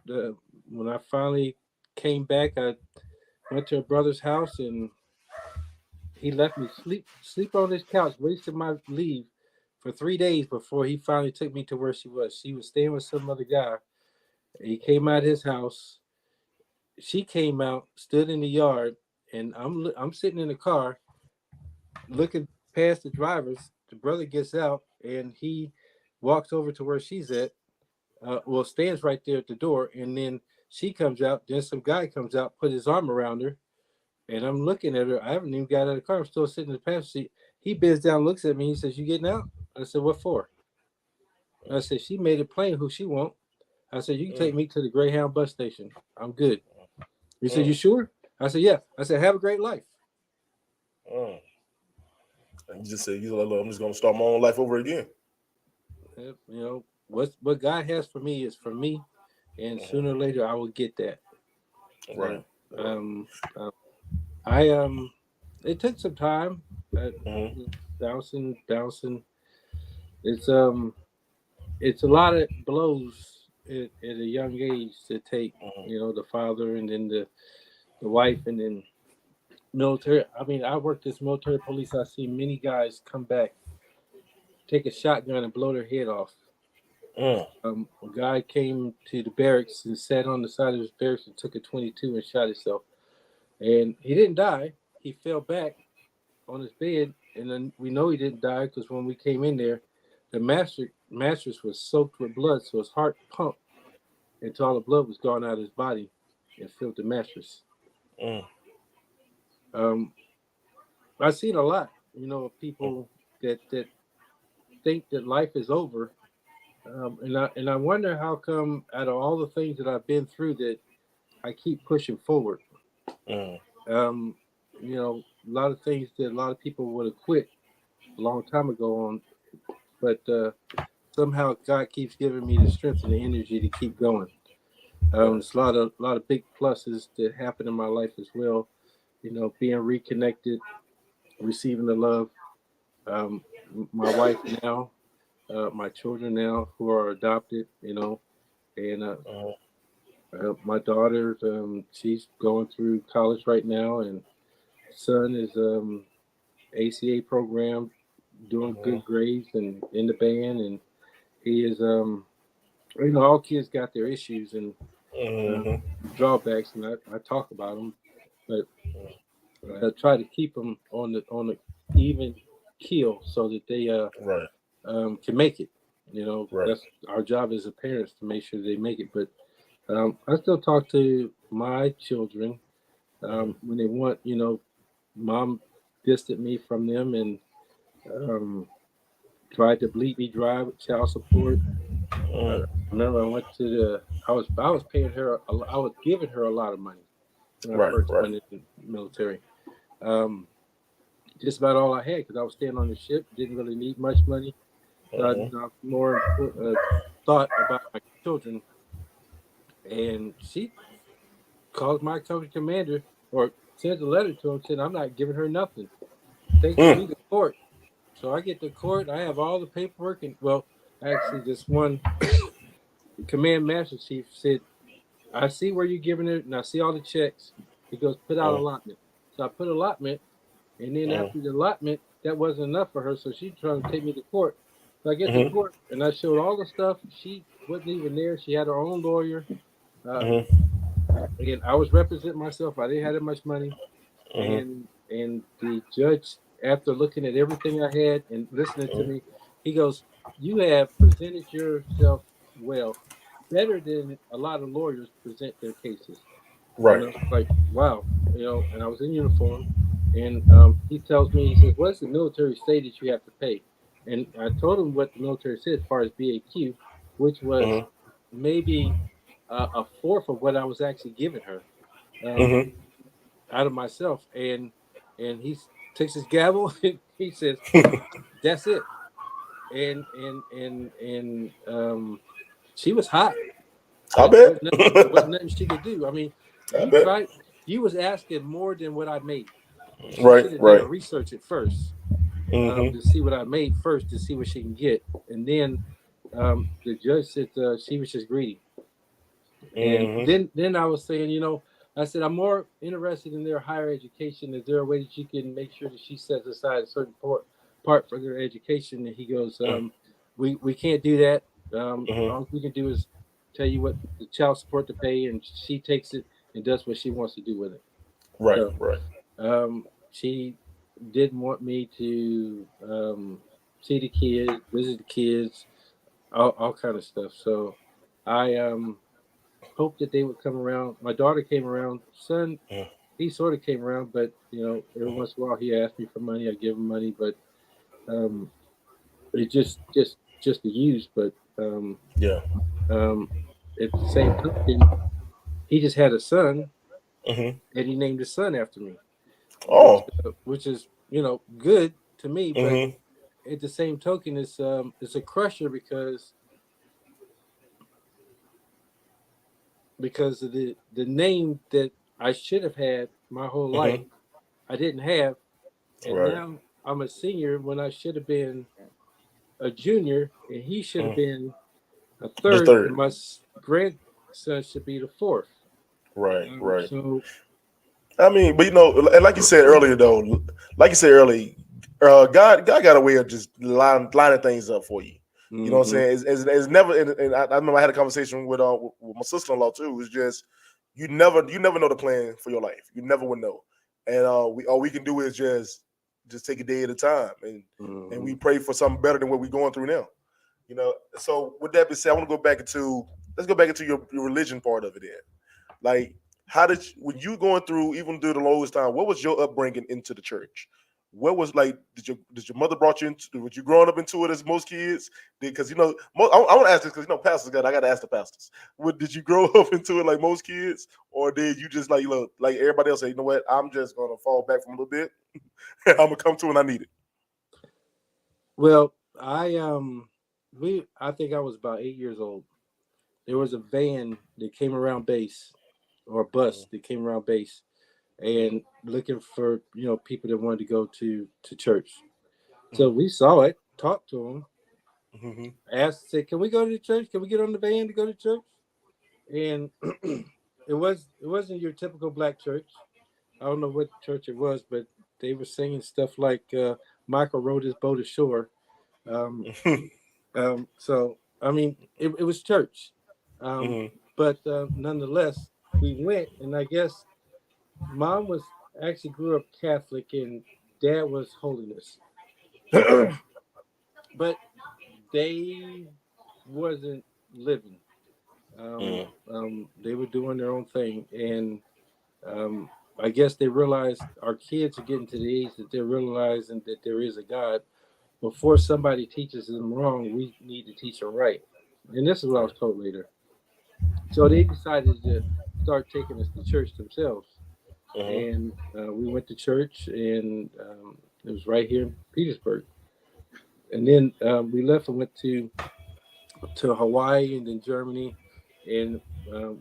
When I finally came back, I went to a brother's house, and he left me sleep on his couch, wasted my leave for 3 days before he finally took me to where she was. She was staying with some other guy. He came out of his house. She came out, stood in the yard, and I'm sitting in the car looking past the drivers. The brother gets out and he walks over to where she's at. Well, stands right there at the door, and then she comes out. Then some guy comes out, put his arm around her, and I'm looking at her. I haven't even got out of the car. I'm still sitting in the passenger seat. He bends down, looks at me. He says, "You getting out?" I said, "What for?" I said, "She made it plain who she want." I said, "You can take Mm. me to the Greyhound bus station. I'm good." He said, "You Mm. sure?" I said, "Yeah." I said, "Have a great life." Mm. And you just said, "You like, look, I'm just gonna start my own life over again." What God has for me is for me, and sooner or later I will get that. Right. So, Right. um, uh, I it took some time. Uh, Mm-hmm. Dowsing. It's it's a lot of blows at a young age to take. The father and then the wife and then military. I mean, I worked as military police. I see many guys come back, take a shotgun and blow their head off. Mm. A guy came to the barracks and sat on the side of his barracks and took a 22 and shot himself. And he didn't die. He fell back on his bed, and then we know he didn't die because when we came in there, the mattress was soaked with blood, so his heart pumped until all the blood was gone out of his body and filled the mattress. Mm. Um, I've seen a lot, of Mm. people that think that life is over, and I wonder how come out of all the things that I've been through that I keep pushing forward. Mm. Um, a lot of things that a lot of people would have quit a long time ago on, but somehow God keeps giving me the strength and the energy to keep going. Right. There's a lot of big pluses that happen in my life as well. Being reconnected, receiving the love. Um, my wife now, my children now who are adopted. And Mm. my daughter, she's going through college right now, and son is ACA program, doing Mm. good grades and in the band, and he is all kids got their issues and Mm. drawbacks, and I talk about them, but I try to keep them on the even keel so that they Right. can make it. Right. That's our job as a parents to make sure they make it. But I still talk to my children Mm. when they want, mom distant me from them and um, tried to bleed me dry with child support. Mm. Remember, I went to I was paying her, I was giving her a lot of money when I Right. first Right. went into the military. Um, just about all I had because I was staying on the ship, didn't really need much money. So Mm. I more thought about my children, and she called my company commander or sent a letter to him saying I'm not giving her nothing. Takes Mm. me to court. So I get to court. I have all the paperwork, and well, actually, this one command master chief said, "I see where you're giving it, and I see all the checks." He goes, "Put out Mm. allotment." So I put allotment, and then Mm. after the allotment, that wasn't enough for her, so she's trying to take me to court. So I get to Mm. court, and I showed all the stuff. She wasn't even there. She had her own lawyer. Um, Mm. Again, I was representing myself. I didn't have that much money, Mm. and the judge, after looking at everything I had and listening to Mm. me, he goes, "You have presented yourself well, better than a lot of lawyers present their cases." Right. Like, wow, and I was in uniform, and he tells me, he says, "What's the military say that you have to pay?" And I told him what the military said as far as BAQ, which was Mm. maybe a fourth of what I was actually giving her um, Mm. out of myself. And and he takes his gavel and he says, "That's it." And she was hot, I but bet. wasn't nothing she could do. I mean, I you bet. tried. You was asking more than what I made. She Right, should have done right. a research at first, Mm-hmm. to see what I made first, to see what she can get, and then the judge said she was just greedy. And Mm-hmm. then I was saying, I said I'm more interested in their higher education. Is there a way that you can make sure that she sets aside a certain part for their education? And he goes, we can't do that. Mm-hmm. All we can do is tell you what the child support to pay, and she takes it and does what she wants to do with it. Right, So right. she didn't want me to see the kids, visit the kids, all kind of stuff. So I hoped that they would come around. My daughter came around. Son, he sort of came around, but every Mm-hmm. once in a while he asked me for money. I give him money, but um, it just to use. But Yeah. um, at the same token, he just had a son, Mm-hmm. and he named his son after me, Oh. which is good to me. But Mm-hmm. at the same token, it's a crusher because of the name that I should have had my whole life. Mm-hmm. I didn't have, and Right. now I'm a senior when I should have been a junior, and he should have Mm. been a The third, and third. my grandson should be the fourth. Right, right. So, I mean, but and like you said earlier, though, like you said earlier, God got a way of just lining things up for you. You know what I'm hmm saying? It's never. And I remember I had a conversation with my sister-in-law too. It's just you never know the plan for your life. You never would know. And we all we can do is just take a day at a time, and hmm we pray for something better than what we're going through now. So with that being said, I want to go back into let's go back into your religion part of it. Then, like, how did when you going through even through the lowest time? What was your upbringing into the church? What was like? Did your mother brought you into? Was you growing up into it as most kids? Because I want to ask this because pastors got I got to ask the pastors. Did you grow up into it like most kids, or did you just like look like everybody else say, you know what? I'm just gonna fall back from a little bit. I'm gonna come to when I need it. well, I think I was about 8 years old. There was a van that came around base, or a bus that came around base, and looking for people that wanted to go to church. So we saw it, talked to them, Mm-hmm. said, "Can we go to church? Can we get on the van to go to church?" And it wasn't your typical black church. I don't know what church it was, but they were singing stuff like Michael rowed his boat ashore. Um, so I mean, it was church, um, Mm-hmm. but nonetheless, we went, and I guess mom was actually grew up Catholic, and dad was holiness, Okay. but they wasn't living. Mm. They were doing their own thing, and um, I guess they realized our kids are getting to the age that they're realizing that there is a God. Before somebody teaches them wrong, we need to teach them right. And this is what I was told later. So they decided to start taking us to church themselves, Mm-hmm. and we went to church, and it was right here in Petersburg. And then we left and went to Hawaii and then Germany, and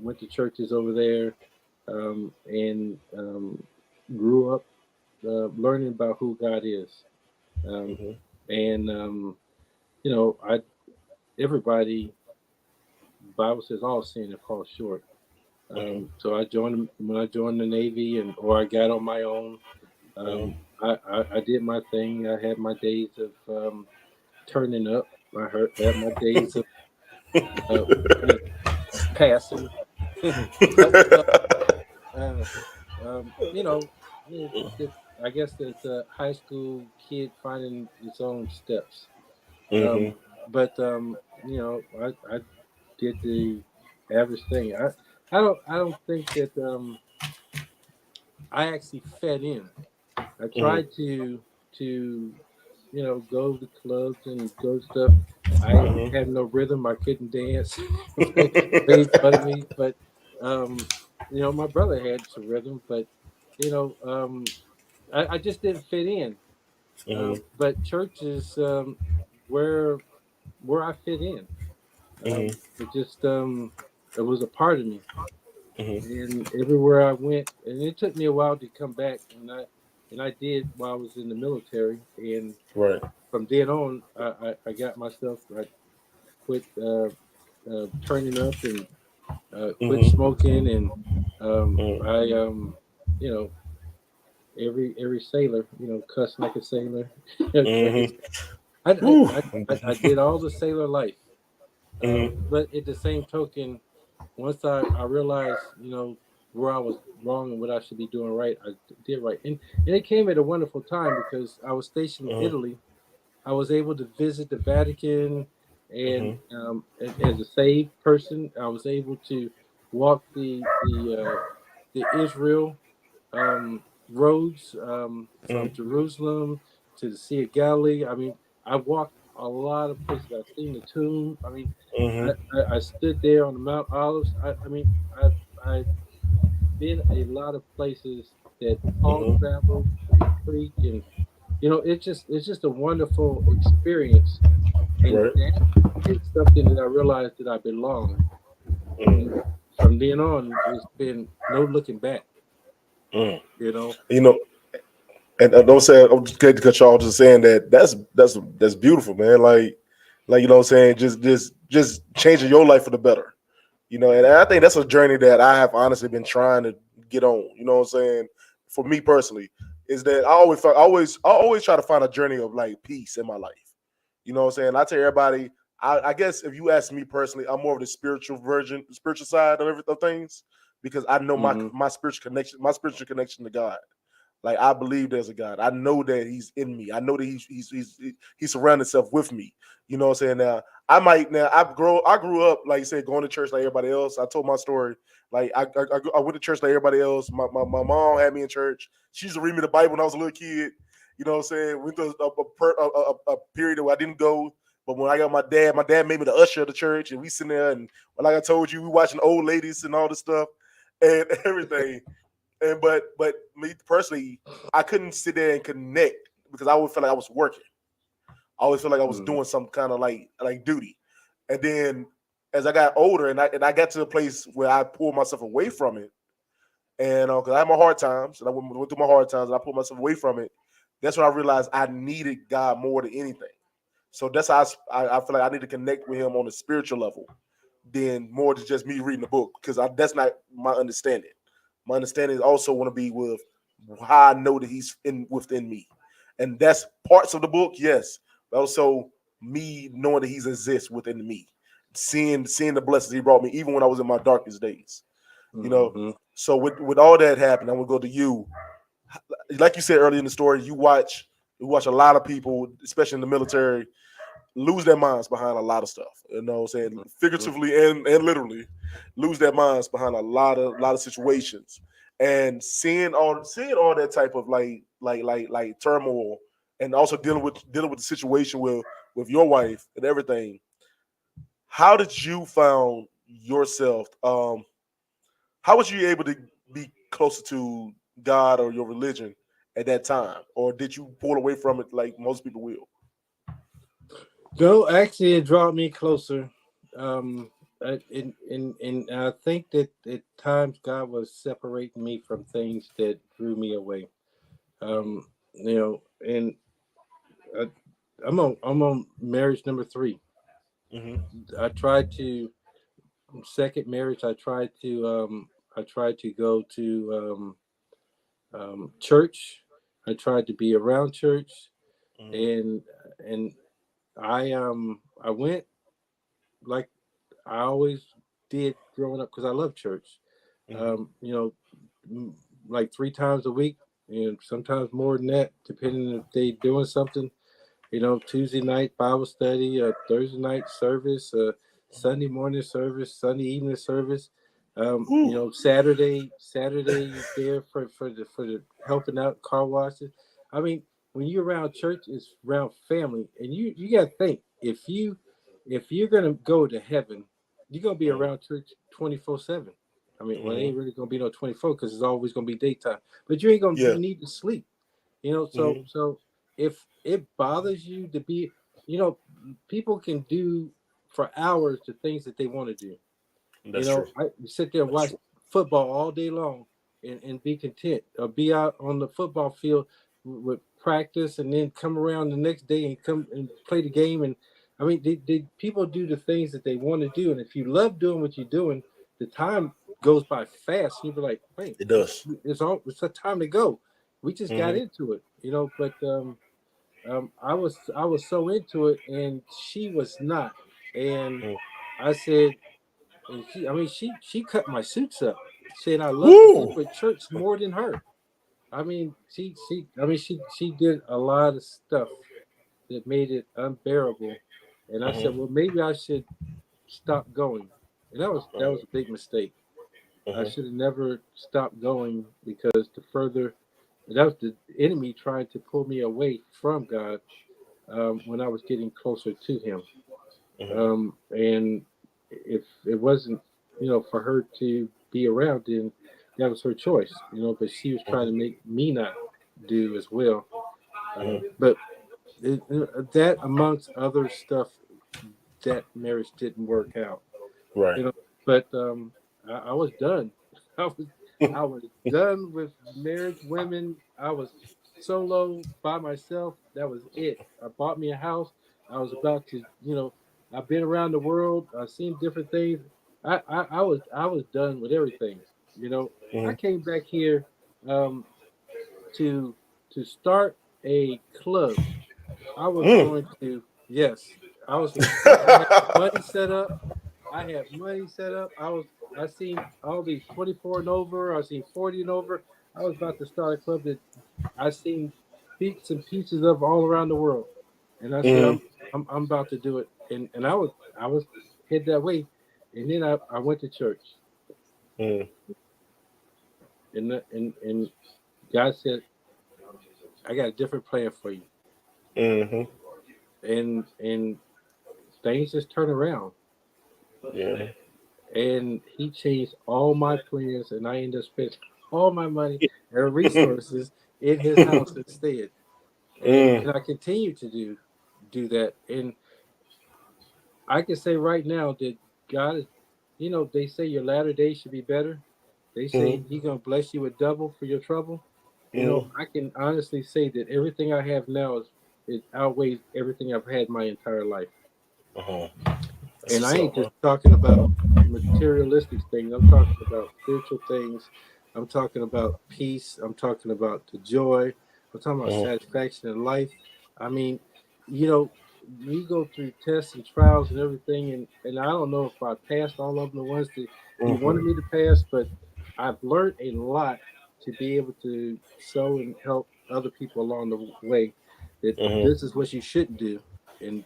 went to churches over there, and grew up learning about who God is. Um, Mm-hmm. and I everybody Bible says all sin and fall short. Mm-hmm. So I joined when I joined the Navy, and or I got on my own. Mm-hmm. I did my thing. I had my days of turning up. Had my days of uh, you know, passing. but uh, you know, I guess it's a high school kid finding its own steps. Um, Mm-hmm. but I did the average thing. I don't think that I actually fed in. I tried to go to clubs and go to stuff. I Mm-hmm. had no rhythm. I couldn't dance. They made fun of me, but my brother had some rhythm. But you know, um, I just didn't fit in. Mm-hmm. But church is where I fit in. Mm-hmm. It just it was a part of me, Mm-hmm. and everywhere I went, and it took me a while to come back, and I did while I was in the military, and Right. from then on, I got myself. I quit turning up and quit Mm-hmm. smoking, and Mm-hmm. I you know every sailor cuss like a sailor. Mm-hmm. Whew. I did all the sailor life, Mm-hmm. but at the same token, once I realized where I was wrong and what I should be doing right, I did right, and it came at a wonderful time because I was stationed in Mm-hmm. Italy. I was able to visit the Vatican, and Mm-hmm. as a saved person, I was able to walk the Israel roads from Jerusalem to the Sea of Galilee. I mean, I walked a lot of places. I've seen the tomb. I mean, Mm-hmm. I stood there on the Mount Olives. I mean, I've been a lot of places that Paul Mm-hmm. traveled and preached, and it's just a wonderful experience. And Right. that is something that I realized that I belong. And Mm. from then on, it's been no looking back. Mm. You know. You know, and don't say I'm just good to cut y'all. Just saying that that's beautiful, man. Like you know what I'm saying. Just changing your life for the better. You know, and I think that's a journey that I have honestly been trying to get on. You know what I'm saying? For me personally, is that I always try to find a journey of like peace in my life. You know what I'm saying? I tell everybody, I guess if you ask me personally, I'm more of the spiritual side of of things because I know Hmm. my spiritual connection to God. Like I believe there's a God. I know that He's in me. I know that He's surrounded Himself with me. You know what I'm saying? Now I grew up like you said going to church like everybody else. I told my story. Like I went to church like everybody else. My mom had me in church. She used to read me the Bible when I was a little kid. You know what I'm saying? Went through a period where I didn't go. But when I got my dad made me the usher of the church, and we sitting there, and like I told you, we watching old ladies and all this stuff and everything. And but me personally, I couldn't sit there and connect because I always felt like I was working. I always felt like I was Hmm. doing some kind of like duty. And then as I got older and I got to a place where I pulled myself away from it, and because I had my hard times and I went through my hard times and I pulled myself away from it. That's when I realized I needed God more than anything. So that's how I feel like I need to connect with Him on a spiritual level than more than just me reading the book because that's not my understanding. My understanding is also want to be with how I know that He's in within me, and that's parts of the book, yes, but also me knowing that He's exists within me, seeing the blessings He brought me, even when I was in my darkest days. You know, Hmm. so with all that happened, I'm gonna go to you. Like you said earlier in the story, you watch a lot of people, especially in the military, lose their minds behind a lot of stuff. You know what I'm saying? Figuratively and literally lose their minds behind a lot of situations. And seeing all that type of like turmoil and also dealing with the situation with your wife and everything, how did you found yourself how was you able to be closer to God or your religion at that time? Or did you pull away from it like most people will? No, actually, it brought me closer. And I think that at times God was separating me from things that drew me away. Mm-hmm. And I, I'm on marriage number three. Mm-hmm. I tried to second marriage. I tried to go to church. I tried to be around church, Mm-hmm. and and I went like I always did growing up because I love church. Mm-hmm. Um, you know, like 3 times a week, and sometimes more than that, depending if they doing something. Tuesday night Bible study, Thursday night service, Sunday morning service, Sunday evening service. Saturday there for the helping out car washes. I mean, when you're around church, it's around family, and you got to think if you're gonna go to heaven, you're gonna be Mm-hmm. around church 24/7. I mean, well, it Mm-hmm. ain't really gonna be no 24 because it's always gonna be daytime, but you ain't gonna Yeah. need to sleep. So if it bothers you to be, people can do for hours the things that they want to do. That's true. I sit there and That's watch true. football all day long and be content, or be out on the football field with practice, and then come around the next day and come and play the game. And I mean, people do the things that they want to do. And if you love doing what you're doing, the time goes by fast. And you'll be like, wait, It does. it's a time to go. We just got Mm-hmm. into it, but I was so into it, and she was not. And I said, and she cut my suits up, saying I love the Woo. people at church more than her. She did a lot of stuff that made it unbearable. And I said, Mm-hmm. well, maybe I should stop going. And that was a big mistake. I Mm-hmm. should have never stopped going, because that was the enemy trying to pull me away from God, when I was getting closer to Him. Mm-hmm. And if it wasn't, for her to be around, then that was her choice, but she was trying to make me not do as well. Mm-hmm. But that, amongst other stuff, that marriage didn't work out, Right. you know. But I was done. I was I was done with married women. I was solo by myself. That was it. I bought me a house. I was about to, I've been around the world. I've seen different things. I was done with everything. I Mm-hmm. came back here, um, to start a club. I was Mm. going to, yes, I was going to start. I had money set up. I seen all these 24 and over. I seen 40 and over. I was about to start a club that I seen bits and pieces of all around the world. And I said, Mm. I'm about to do it. And I was head that way. And then I went to church, Mm. and God said, I got a different plan for you. Mm-hmm. And things just turn around. Yeah. And He changed all my plans, and I ended up spending all my money and resources in His house instead. And Mm. I continue to do that. And I can say right now that God is, they say your latter days should be better. They say Mm. He's gonna bless you with double for your trouble. Mm. I can honestly say that everything I have now it outweighs everything I've had my entire life. Uh-huh. That's And what's I ain't up, just man. talking about materialistic things. I'm talking about spiritual things. I'm talking about peace. I'm talking about the joy. I'm talking about Uh-huh. satisfaction in life. I mean, you know, we go through tests and trials and everything, and I don't know if I passed all of them, the ones that He Mm-hmm. wanted me to pass, but I've learned a lot to be able to show and help other people along the way that Mm-hmm. this is what you shouldn't do. And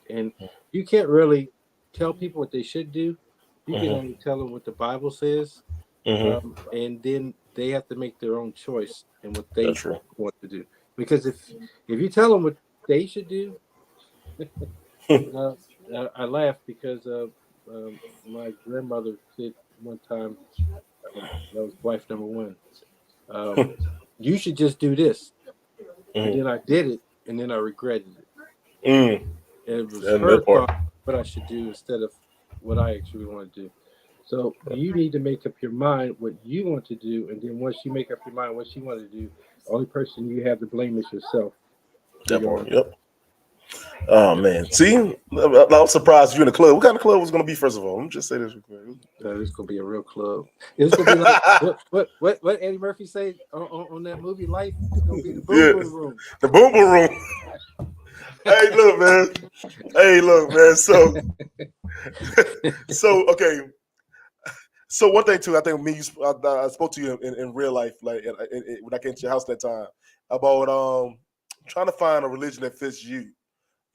you can't really tell people what they should do. You can Mm-hmm. only tell them what the Bible says, Mm-hmm. and then they have to make their own choice in what That's they true. want to do. Because if you tell them what they should do, uh, I laugh because my grandmother said one time, that was wife number one, um, you should just do this, and Mm-hmm. then I did it, and then I regretted it. Mm. It was And her that part. thought what I should do instead of what I actually want to do. So you need to make up your mind what you want to do, and then once you make up your mind what you want to do, the only person you have to blame is yourself for That your part. life. Yep. Oh man. See, I'm surprised you in the club. What kind of club was gonna be? First of all, let me just say this real quick. It's gonna be a real club. It's gonna be like what Eddie Murphy say on that movie Life. It's gonna be the boom Yeah, boom room. the boom boom room. Hey, look, man. Hey, look, man. So okay. So one thing too, I think I spoke to you in real life, like when I came to your house that time, about trying to find a religion that fits you.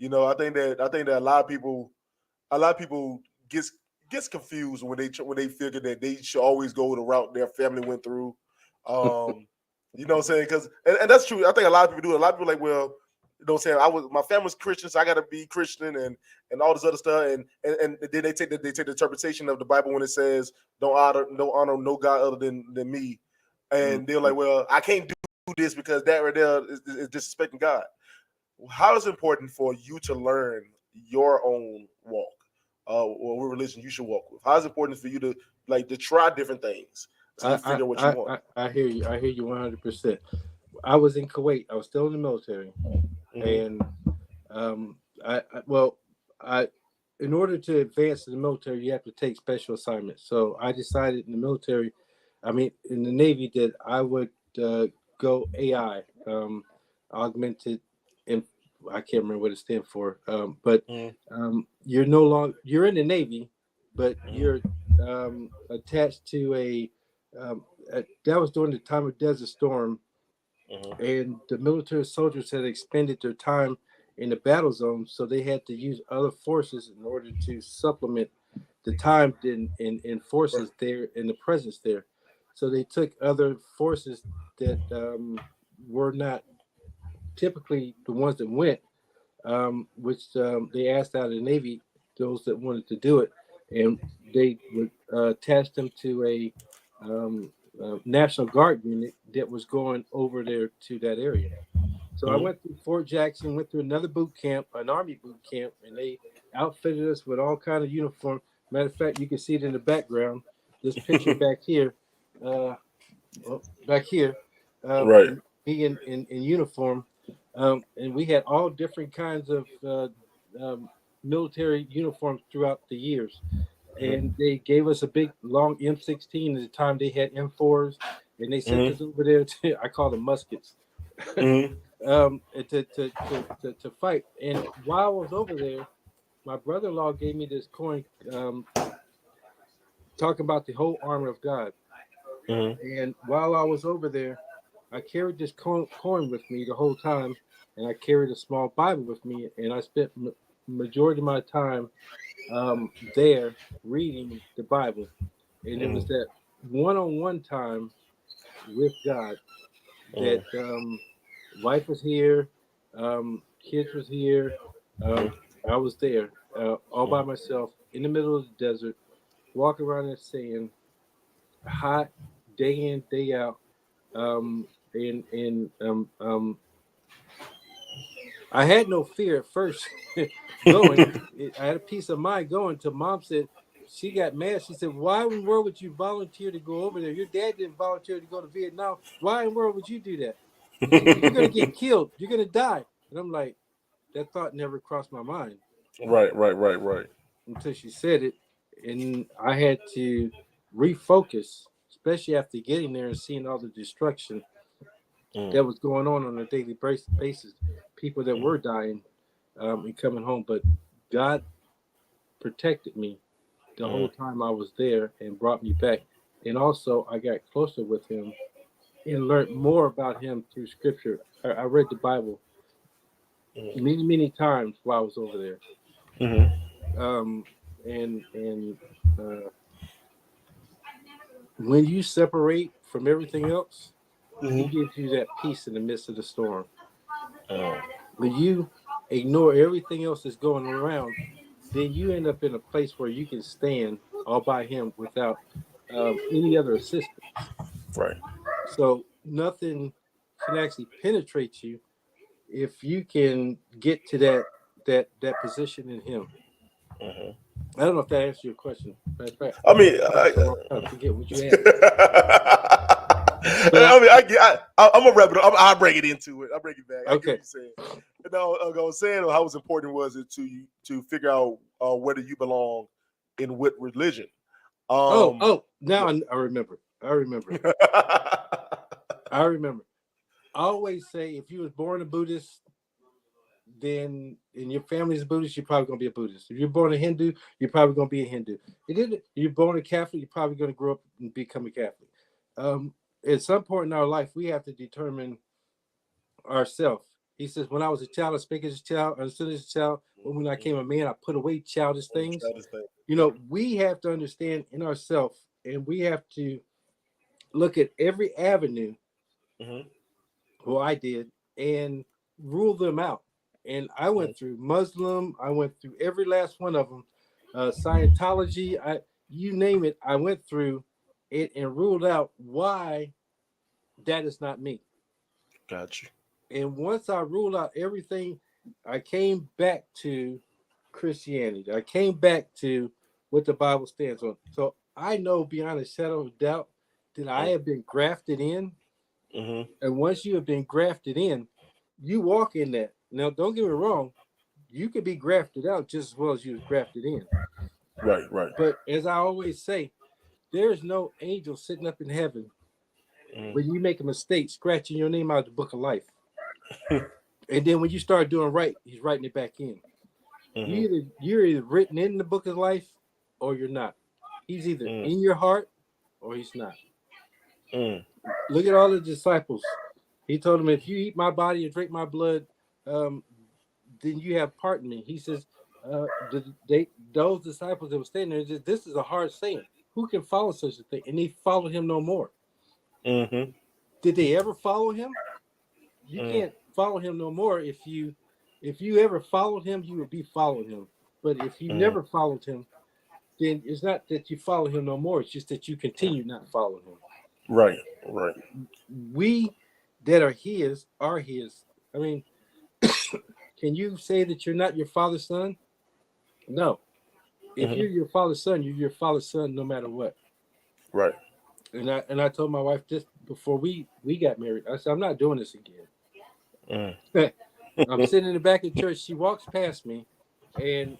I think that a lot of people gets gets confused when they figure that they should always go the route their family went through. Um, you know what I'm saying? Because and that's true. I think a lot of people do. A lot of people like, well, you know what I'm saying? My family's Christian, so I gotta be Christian and all this other stuff. And then they take the interpretation of the Bible when it says don't honor no God other than me. And they're like, well, I can't do do this because that right there is disrespecting God. How is it important for you to learn your own walk, or what religion you should walk with? How is it important for you to like to try different things till you I figure out what you I want? I, I hear you. I hear you 100%. I was in Kuwait. I was still in the military, Mm-hmm. and well, I in order to advance in the military, you have to take special assignments. So I decided in the military, I mean, in the Navy, that I would go AI, augmented, and I can't remember what it stands for. But you're no longer you're in the Navy, but you're attached to um, that was during the time of Desert Storm, Mm-hmm. and the military soldiers had expended their time in the battle zone, so they had to use other forces in order to supplement the time in forces there in the presence there. So they took other forces that were not typically the ones that went, which they asked out of the Navy, those that wanted to do it, and they would attach them to a National Guard unit that was going over there to that area. So I Mm-hmm. went through Fort Jackson, went through another boot camp, an Army boot camp, and they outfitted us with all kind of uniform. Matter of fact, you can see it in the background. This picture back here, uh, back here, Right. me in uniform, and we had all different kinds of military uniforms throughout the years. And they gave us a big long M16. At the time, they had M4s, and they sent us Mm-hmm. over there to I call them muskets. Mm-hmm. To fight. And while I was over there, my brother-in-law gave me this coin, talking about the whole armor of God. Mm-hmm. And while I was over there, I carried this coin with me the whole time, and I carried a small Bible with me, and I spent majority of my time there reading the Bible. And it was Mm-hmm. that one-on-one time with God that wife was here, kids was here. Um, I was there all by myself in the middle of the desert, walking around and saying, hot day in, day out. And I had no fear at first going. I had a peace of mind going till mom said, she got mad. She said, why in the world would you volunteer to go over there? Your dad didn't volunteer to go to Vietnam. Why in the world would you do that? She said, you're going to get killed. You're going to die. And I'm like, that thought never crossed my mind Right. Right. Right. Right. until she said it. And I had to refocus, especially after getting there and seeing all the destruction that was going on a daily basis. People that were dying and coming home. But God protected me the whole time I was there and brought me back. And also, I got closer with Him and learned more about Him through Scripture. I read the Bible many, many times while I was over there. Mm-hmm. Um, and uh, when you separate from everything else, He Mm-hmm. gives you that peace in the midst of the storm. Mm-hmm. When you ignore everything else that's going around, then you end up in a place where you can stand all by Him without any other assistance. Right. So nothing can actually penetrate you if you can get to that position in Him. Mm-hmm. I don't know if that answers your question. Matter of fact, I mean, I forget what you asked. But I mean, I'm gonna wrap it up. I'll bring it into it. I'll bring it back. I get what okay. you're saying. You know, I was saying how important was it to you to figure out whether you belong in what religion. Um, Now I remember. I remember. I remember. I always say if you was born a Buddhist, then and your family's a Buddhist, you're probably gonna be a Buddhist. If you're born a Hindu, you're probably gonna be a Hindu. It didn't. You're born a Catholic, you're probably gonna grow up and become a Catholic. Um, at some point in our life, we have to determine ourselves. He says, "When I was a child, I spake as a child, understood as a child. But when I came a man, I put away childish things." You know, we have to understand in ourselves, and we have to look at every avenue. Mhm. Well, I did, and rule them out. And I went through Muslim. I went through every last one of them. Scientology. You name it. I went through it and ruled out why that is not me. Got you. And once I ruled out everything, I came back to Christianity. I came back to what the Bible stands on. So I know beyond a shadow of doubt that I have been grafted in. Mm-hmm. And once you have been grafted in, you walk in that. Now, don't get me wrong, you could be grafted out just as well as you was grafted in. Right, right. But as I always say, there is no angel sitting up in heaven when you make a mistake, scratching your name out of the book of life. And then when you start doing right, he's writing it back in. Mm-hmm. You're either written in the book of life or you're not. He's either Mm, in your heart or he's not. mm, Look at all the disciples. He told them, if you eat my body and drink my blood, um, then you have part in me. He says, those disciples that were standing there, said, this is a hard saying. Who can follow such a thing? And they followed him no more. mm-hmm. Did they ever follow him? You Mm, can't follow him no more. If you ever followed him, you would be following him. But if you mm. never followed him, then it's not that you follow him no more. It's just that you continue not following him. Right, right. We that are his are his. I mean, can you say that you're not your father's son? No. If Mm-hmm. you're your father's son, you're your father's son no matter what. Right. And I told my wife just before we got married, I said, I'm not doing this again. Mm, I'm sitting in the back of the church. She walks past me, and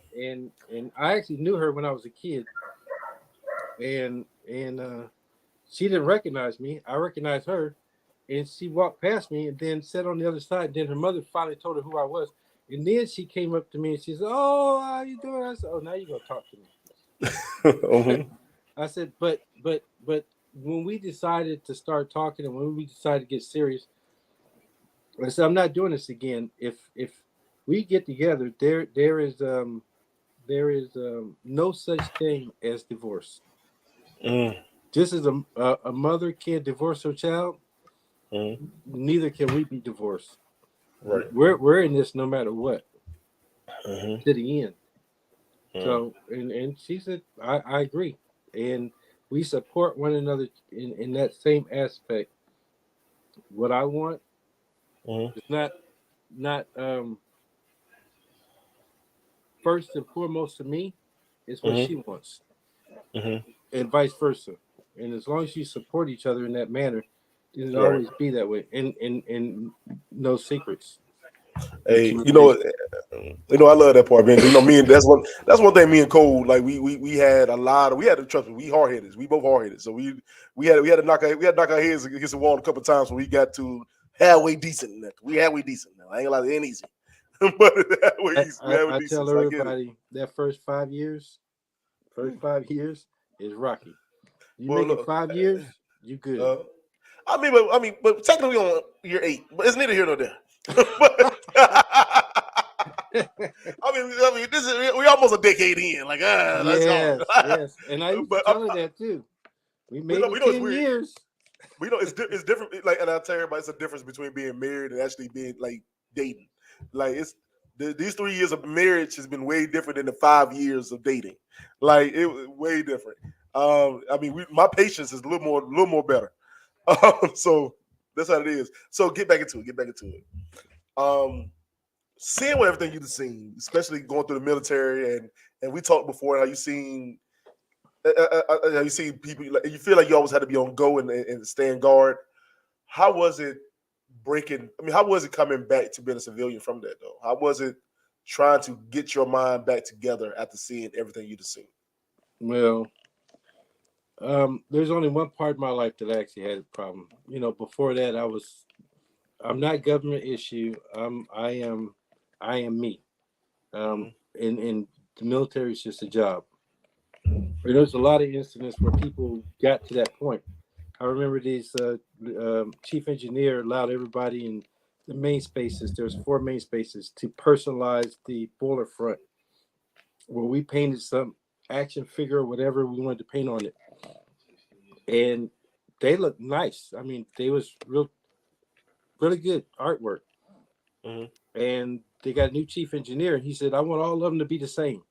I actually knew her when I was a kid, and she didn't recognize me. I recognized her, and she walked past me and then sat on the other side. Then her mother finally told her who I was, and then she came up to me and she said, "Oh, how you doing?" I said, "Oh, now you're gonna talk to me." mm-hmm. I said, but when we decided to start talking and when we decided to get serious, I said, I'm not doing this again. If we get together, there is no such thing as divorce. Mm, Just as a mother can't divorce her child, mm, neither can we be divorced. right. We're in this no matter what Mm-hmm. to the end. Mm, So and she said, I agree, and we support one another in that same aspect. What I want mm, is not first and foremost to me. It's what she mm, wants, mm-hmm. and vice versa. And as long as you support each other in that manner, it'll Right. always be that way. And no secrets in Hey, communication. I love that part, man. Me and that's one thing. Me and Cole, like we had a lot of we had to trust me. We hard headed. We both hard headed. So we had to knock our heads against the wall a couple of times when we got to halfway decent. Now. We halfway decent now. I ain't gonna lie, it ain't easy, but halfway I decent. tell So I get it. everybody that first 5 years is rocky. You Well, make it look, 5 years, you good. uh, but technically we on year 8, but it's neither here nor there. but this is we almost a decade in. Like, that's hard. Yes, yes. And I used to but tell her that too. We made we it know it's 10 weird. years. We know it's different. Like, and I tell everybody, it's a difference between being married and actually being like dating. Like, these 3 years of marriage has been way different than the 5 years of dating. Like, it was way different. My patience is a little more better. So that's how it is. So get back into it. Get back into it. Um, Seeing what everything you've seen, especially going through the military, and we talked before how you seen you see people, like, you feel like you always had to be on go and stand guard. How was it breaking? I mean, how was it coming back to being a civilian from that though? How was it trying to get your mind back together after seeing everything you've seen? Well, there's only one part of my life that I actually had a problem. Before that, I'm not government issue. I am me. Mm-hmm. And the military is just a job. There's a lot of incidents where people got to that point. I remember these chief engineer allowed everybody in the main spaces. There's 4 main spaces to personalize the boiler front, where we painted some action figure or whatever we wanted to paint on it, and they looked nice. I mean, they was really good artwork. Mm-hmm. And they got a new chief engineer, and he said, "I want all of them to be the same."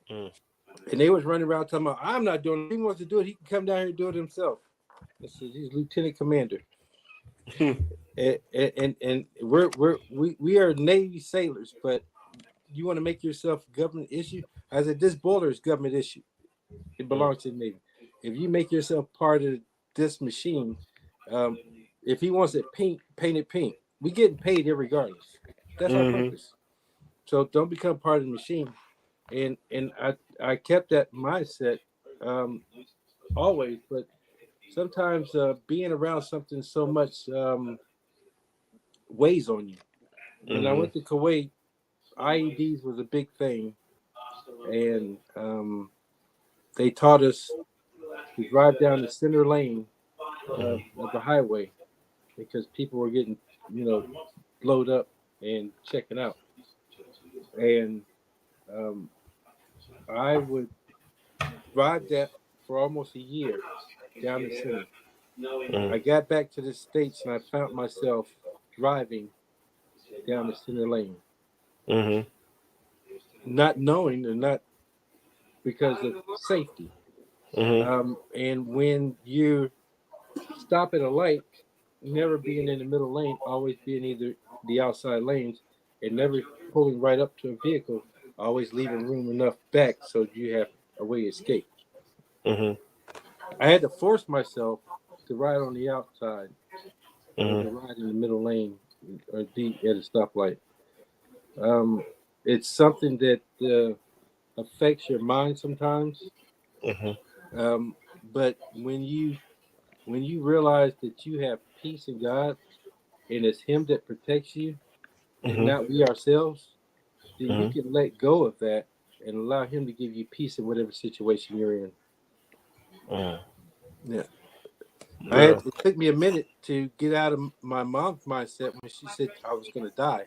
And they was running around talking about, "I'm not doing it. If he wants to do it, he can come down here and do it himself." I said, "He's lieutenant commander." And we are Navy sailors, but you want to make yourself a government issue? I said this boiler is government issue. It belongs to the Navy. If you make yourself part of this machine, um, if he wants it pink, paint it pink. We getting paid regardless. That's our Mm-hmm. purpose. So don't become part of the machine. And I kept that mindset um, always, but sometimes being around something so much weighs on you. When I Mm-hmm. went to Kuwait, IEDs was a big thing, and they taught us to drive down the center lane of the highway because people were getting, blowed up and checking out. And um, I would drive that for almost a year down the center. I got back to the States and I found myself driving down the center lane, Mm-hmm. not knowing and not because of safety. Mm-hmm. And when you stop at a light, never being in the middle lane, always being either the outside lanes, and never pulling right up to a vehicle, always leaving room enough back so you have a way to escape. Mm-hmm. I had to force myself to ride on the outside or to Mm-hmm. ride in the middle lane or be at a stoplight. Um, it's something that affects your mind sometimes. Mm-hmm. But when you realize that you have peace in God and it's Him that protects you and Mm-hmm. not we ourselves, then you Mm-hmm. can let go of that and allow Him to give you peace in whatever situation you're in. Mm. Yeah. Yeah. It took me a minute to get out of my mom's mindset when she said I was going to die.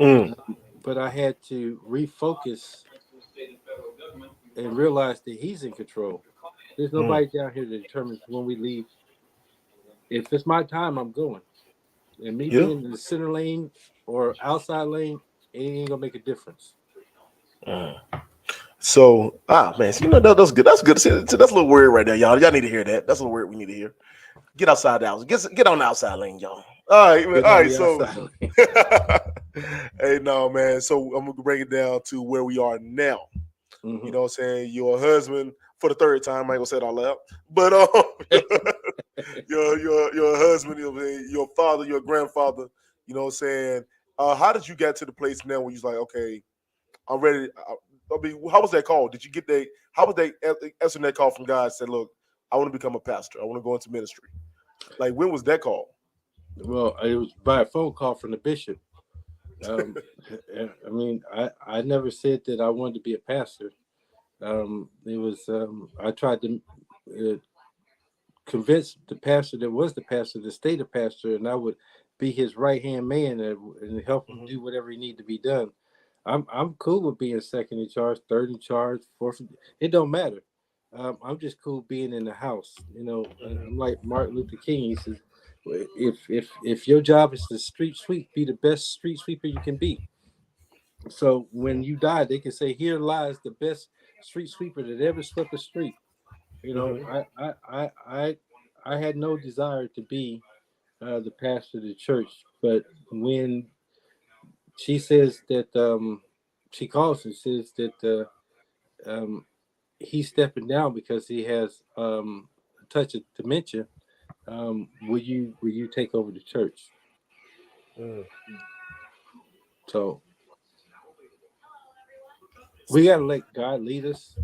Mm. But I had to refocus and realize that He's in control. There's Mm. nobody down here that determines when we leave. If it's my time, I'm going. And me Yeah. being in the center lane or outside lane, it ain't gonna make a difference. So, man, so, that's good. That's good. See, that's a little word right there, y'all. Y'all need to hear that. That's a word we need to hear. Get outside the house. Get on the outside lane, y'all. All right, man. Get All on right. the So, outside lane. hey, no, man. So I'm gonna bring it down to where we are now. You Hmm. know what I'm saying? Your husband for the third time. I ain't gonna say it all out, but your husband, your father, your grandfather. You know what I'm saying? How did you get to the place now where you was like, okay, I'm ready? I mean, how was that call? Did you get that? How was they answering that call from God? Said, look, I want to become a pastor. I want to go into ministry. Like, when was that call? Well, it was by a phone call from the bishop. Um, I mean, I never said that I wanted to be a pastor. It was I tried to uh, convince the pastor that was the pastor to stay the pastor, and I would be his right hand man and help him Mm-hmm. do whatever he needed to be done. I'm cool with being second in charge, third in charge, fourth. It don't matter. I'm just cool being in the house. I'm like Martin Luther King. He says, if your job is to street sweep, be the best street sweeper you can be. So when you die, they can say, "Here lies the best street sweeper that ever swept a street." You know, Mm-hmm. I had no desire to be the pastor of the church, but when she says that she calls and says that um, he's stepping down because he has a touch of dementia. Will you take over the church? So we got to let God lead us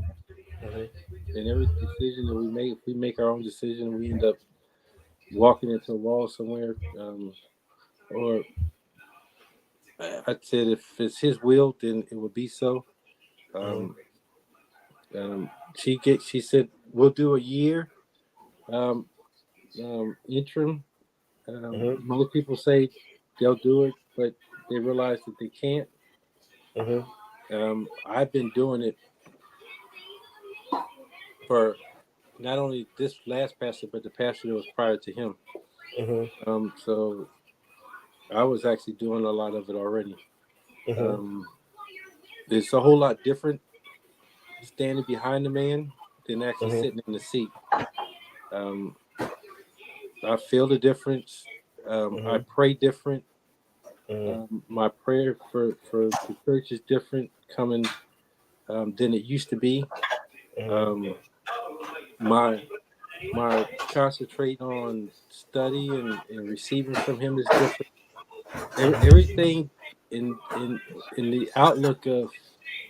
Mm-hmm. in every decision that we make. If we make our own decision, we end up walking into a wall somewhere. Or I said, if it's His will, then it would be so. Um, she said we'll do a year um, interim. Mm-hmm. Most people say they'll do it, but they realize that they can't. Mm-hmm. I've been doing it for not only this last pastor, but the pastor that was prior to him. Mm-hmm. So I was actually doing a lot of it already. Mm-hmm. Um, it's a whole lot different standing behind the man than actually Mm-hmm. sitting in the seat. Um, I feel the difference. I pray different. Mm-hmm. My prayer for the church is different coming than it used to be. Um, my my concentrate on study and receiving from him is different. Everything in the outlook of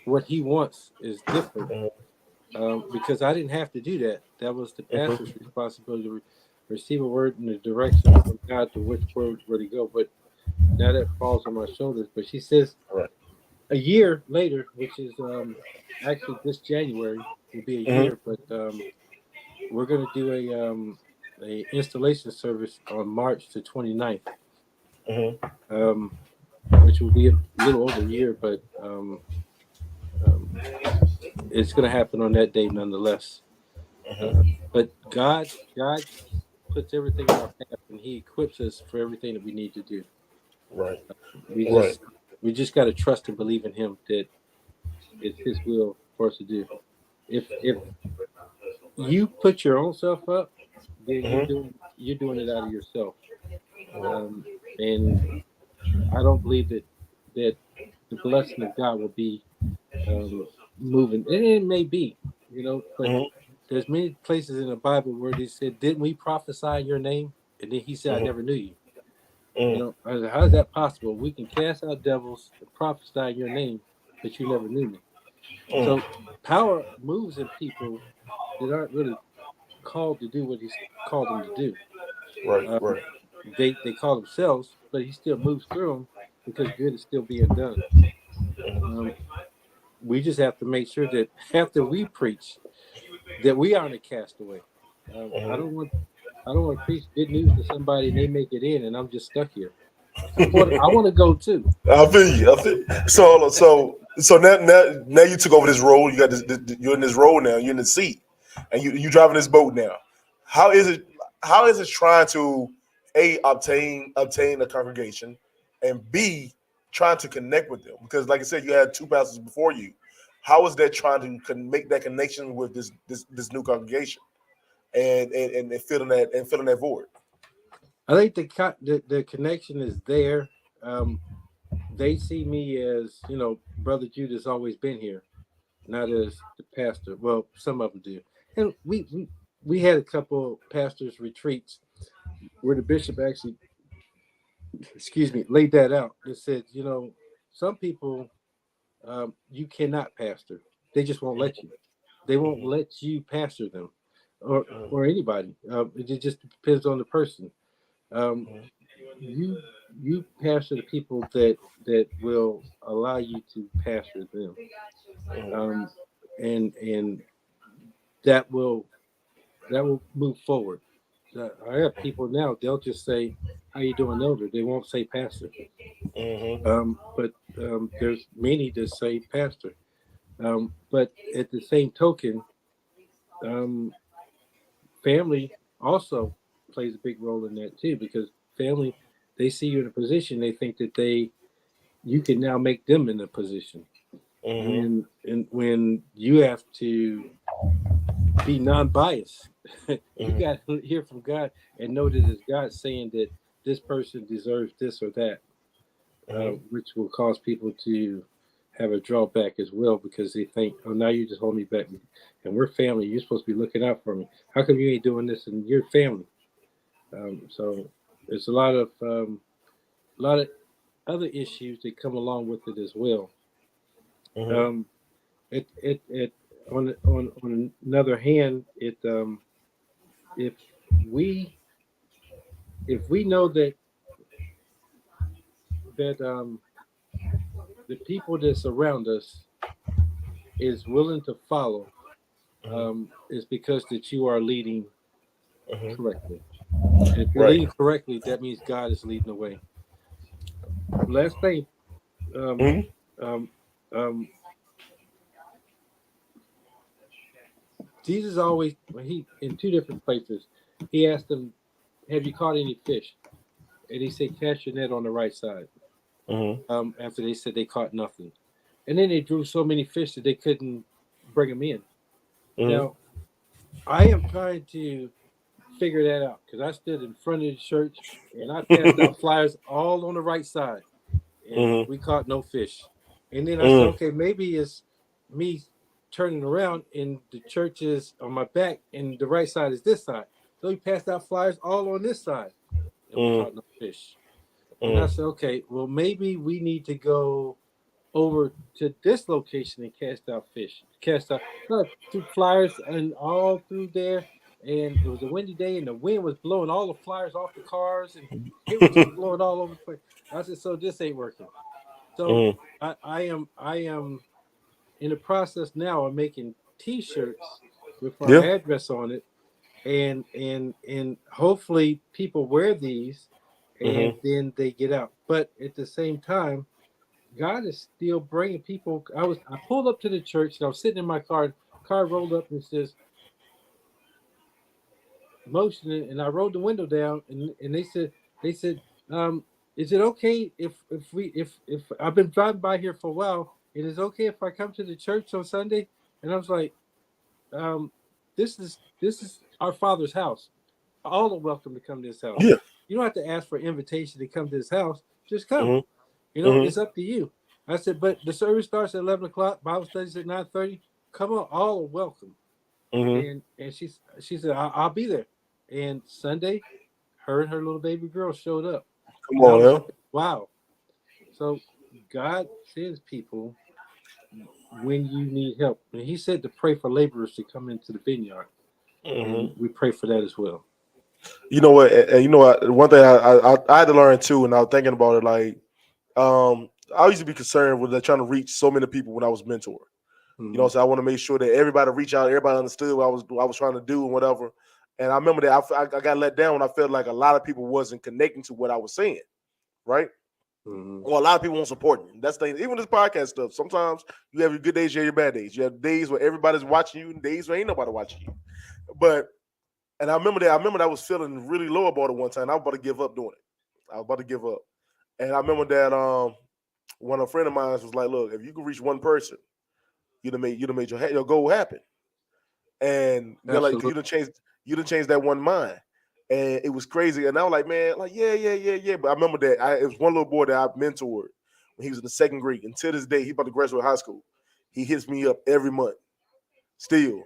what he wants is different. Because I didn't have to do that. That was the pastor's responsibility to receive a word in the direction from God to which word where to go. But now that falls on my shoulders. But she says Right. a year later, which is actually this January will be a Mm-hmm. year, but we're going to do a installation service on March the 29th, Mm-hmm. um, which will be a little over a year, but um, it's going to happen on that day nonetheless. Uh, but God puts everything in our path, and He equips us for everything that we need to do. Right. We Right. just we just got to trust and believe in Him that it's His will for us to do. If you put your own self up, then Mm-hmm. you're doing it out of yourself. And I don't believe that the blessing of God will be um, moving. And it may be, but Mm-hmm. there's many places in the Bible where they said, "Didn't we prophesy in your name?" And then He said, "I Mm-hmm. never knew you." Mm-hmm. I said, how is that possible? We can cast out devils and prophesy in your name, but you never knew me. So power moves in people that aren't really called to do what He's called them to do. Right. Um, Right. they call themselves, but He still moves through them because good is still being done. Um, we just have to make sure that after we preach, that we aren't a castaway. Mm-hmm. I don't want to preach good news to somebody and they make it in, and I'm just stuck here. I want to go too. I feel you. I feel you. So now you took over this role. You got you're in this role now. You're in the seat, and you driving this boat now. How is it? How is it trying to a obtain a congregation, and b trying to connect with them? Because like I said, you had two pastors before you. How is that trying to make that connection with this new congregation and filling that void? I think the connection is there. Um, they see me as Brother Jude has always been here, not as the pastor. Well, some of them do, and we had a couple pastors retreats where the bishop actually, excuse me, laid that out. That said, some people you cannot pastor. They just won't let you. They won't let you pastor them, or anybody. It just depends on the person. Um, you you pastor the people that will allow you to pastor them, um, and that will move forward. I have people now; they'll just say, "How you doing, elder?" They won't say pastor. Mm-hmm. But there's many that say pastor. But at the same token, um, family also plays a big role in that too, because family, they see you in a position, they think that you can now make them in a position Mm-hmm. when you have to be non-biased. You got to hear from God and know that it's God saying that this person deserves this or that, Mm-hmm. which will cause people to have a drawback as well, because they think, oh, now you just hold me back, and we're family. You're supposed to be looking out for me. How come you ain't doing this? And you're family. So there's a lot of other issues that come along with it as well. Mm-hmm. Um, it on another hand, if we if we know that the people that surround us is willing to follow, is because that you are leading Mm-hmm. correctly. And if you're Right. leading correctly, that means God is leading the way. Last thing, um, Mm-hmm. um, um, Jesus always, when he in two different places, he asked them, "Have you caught any fish?" And he said, "Cast your net on the right side." Mm-hmm. After they said they caught nothing, and then they drew so many fish that they couldn't bring them in. Mm-hmm. Now, I am trying to figure that out because I stood in front of the church and I passed out flyers all on the right side, and Mm-hmm. we caught no fish. And then I said, Mm-hmm. okay, maybe it's me turning around and the church is on my back and the right side is this side. So we passed out flyers all on this side, and we Mm-hmm. caught no fish. And I Mm-hmm. said, okay, well maybe we need to go over to this location and cast out fish. Cast out through flyers and all through there. And it was a windy day, and the wind was blowing all the flyers off the cars, and it was just blowing all over the place. I said, "So this ain't working." So Mm-hmm. I am in the process now of making T-shirts with our Yeah. address on it, and hopefully people wear these, and Mm-hmm. then they get out. But at the same time, God is still bringing people. I pulled up to the church and I was sitting in my car. Car rolled up and it says motioning, and I rolled the window down and they said, um, is it okay if I've been driving by here for a while? It is okay if I come to the church on Sunday? And I was like, um, this is our Father's house. All are welcome to come to this house. Yeah. You don't have to ask for an invitation to come to this house. Just come. Mm-hmm. It's Mm-hmm. up to you. I said, but the service starts at 11 o'clock. Bible studies at 9:30. Come on, all are welcome. Mm-hmm. And she said, I'll be there. And Sunday, her and her little baby girl showed up, Come and I on, was yeah. like, wow. So God sends people when you need help, and He said to pray for laborers to come into the vineyard, and Mm-hmm. we pray for that as well. You know what? And you know what? One thing I had to learn too, and I was thinking about it. Like, I used to be concerned with trying to reach so many people when I was mentoring. You know, Mm-hmm. so I want to make sure that everybody reach out, everybody understood what I was trying to do and whatever. And I remember that I got let down when I felt like a lot of people wasn't connecting to what I was saying, right? Mm-hmm. Well, a lot of people won't support you. That's the thing. Even this podcast stuff. Sometimes you have your good days, you have your bad days. You have days where everybody's watching you, and days where ain't nobody watching you. But and I remember that. I remember that I was feeling really low about it one time. I was about to give up doing it. I was about to give up. And I remember that one a friend of mine was like, "Look, if you can reach one person, you'd have made your goal happen." And they're like, Absolutely. you done changed that one mind. And it was crazy. And I was like, man, like, yeah, yeah, yeah, yeah. But I remember that it was one little boy that I mentored when he was in the second grade. And to this day, he's about to graduate high school. He hits me up every month still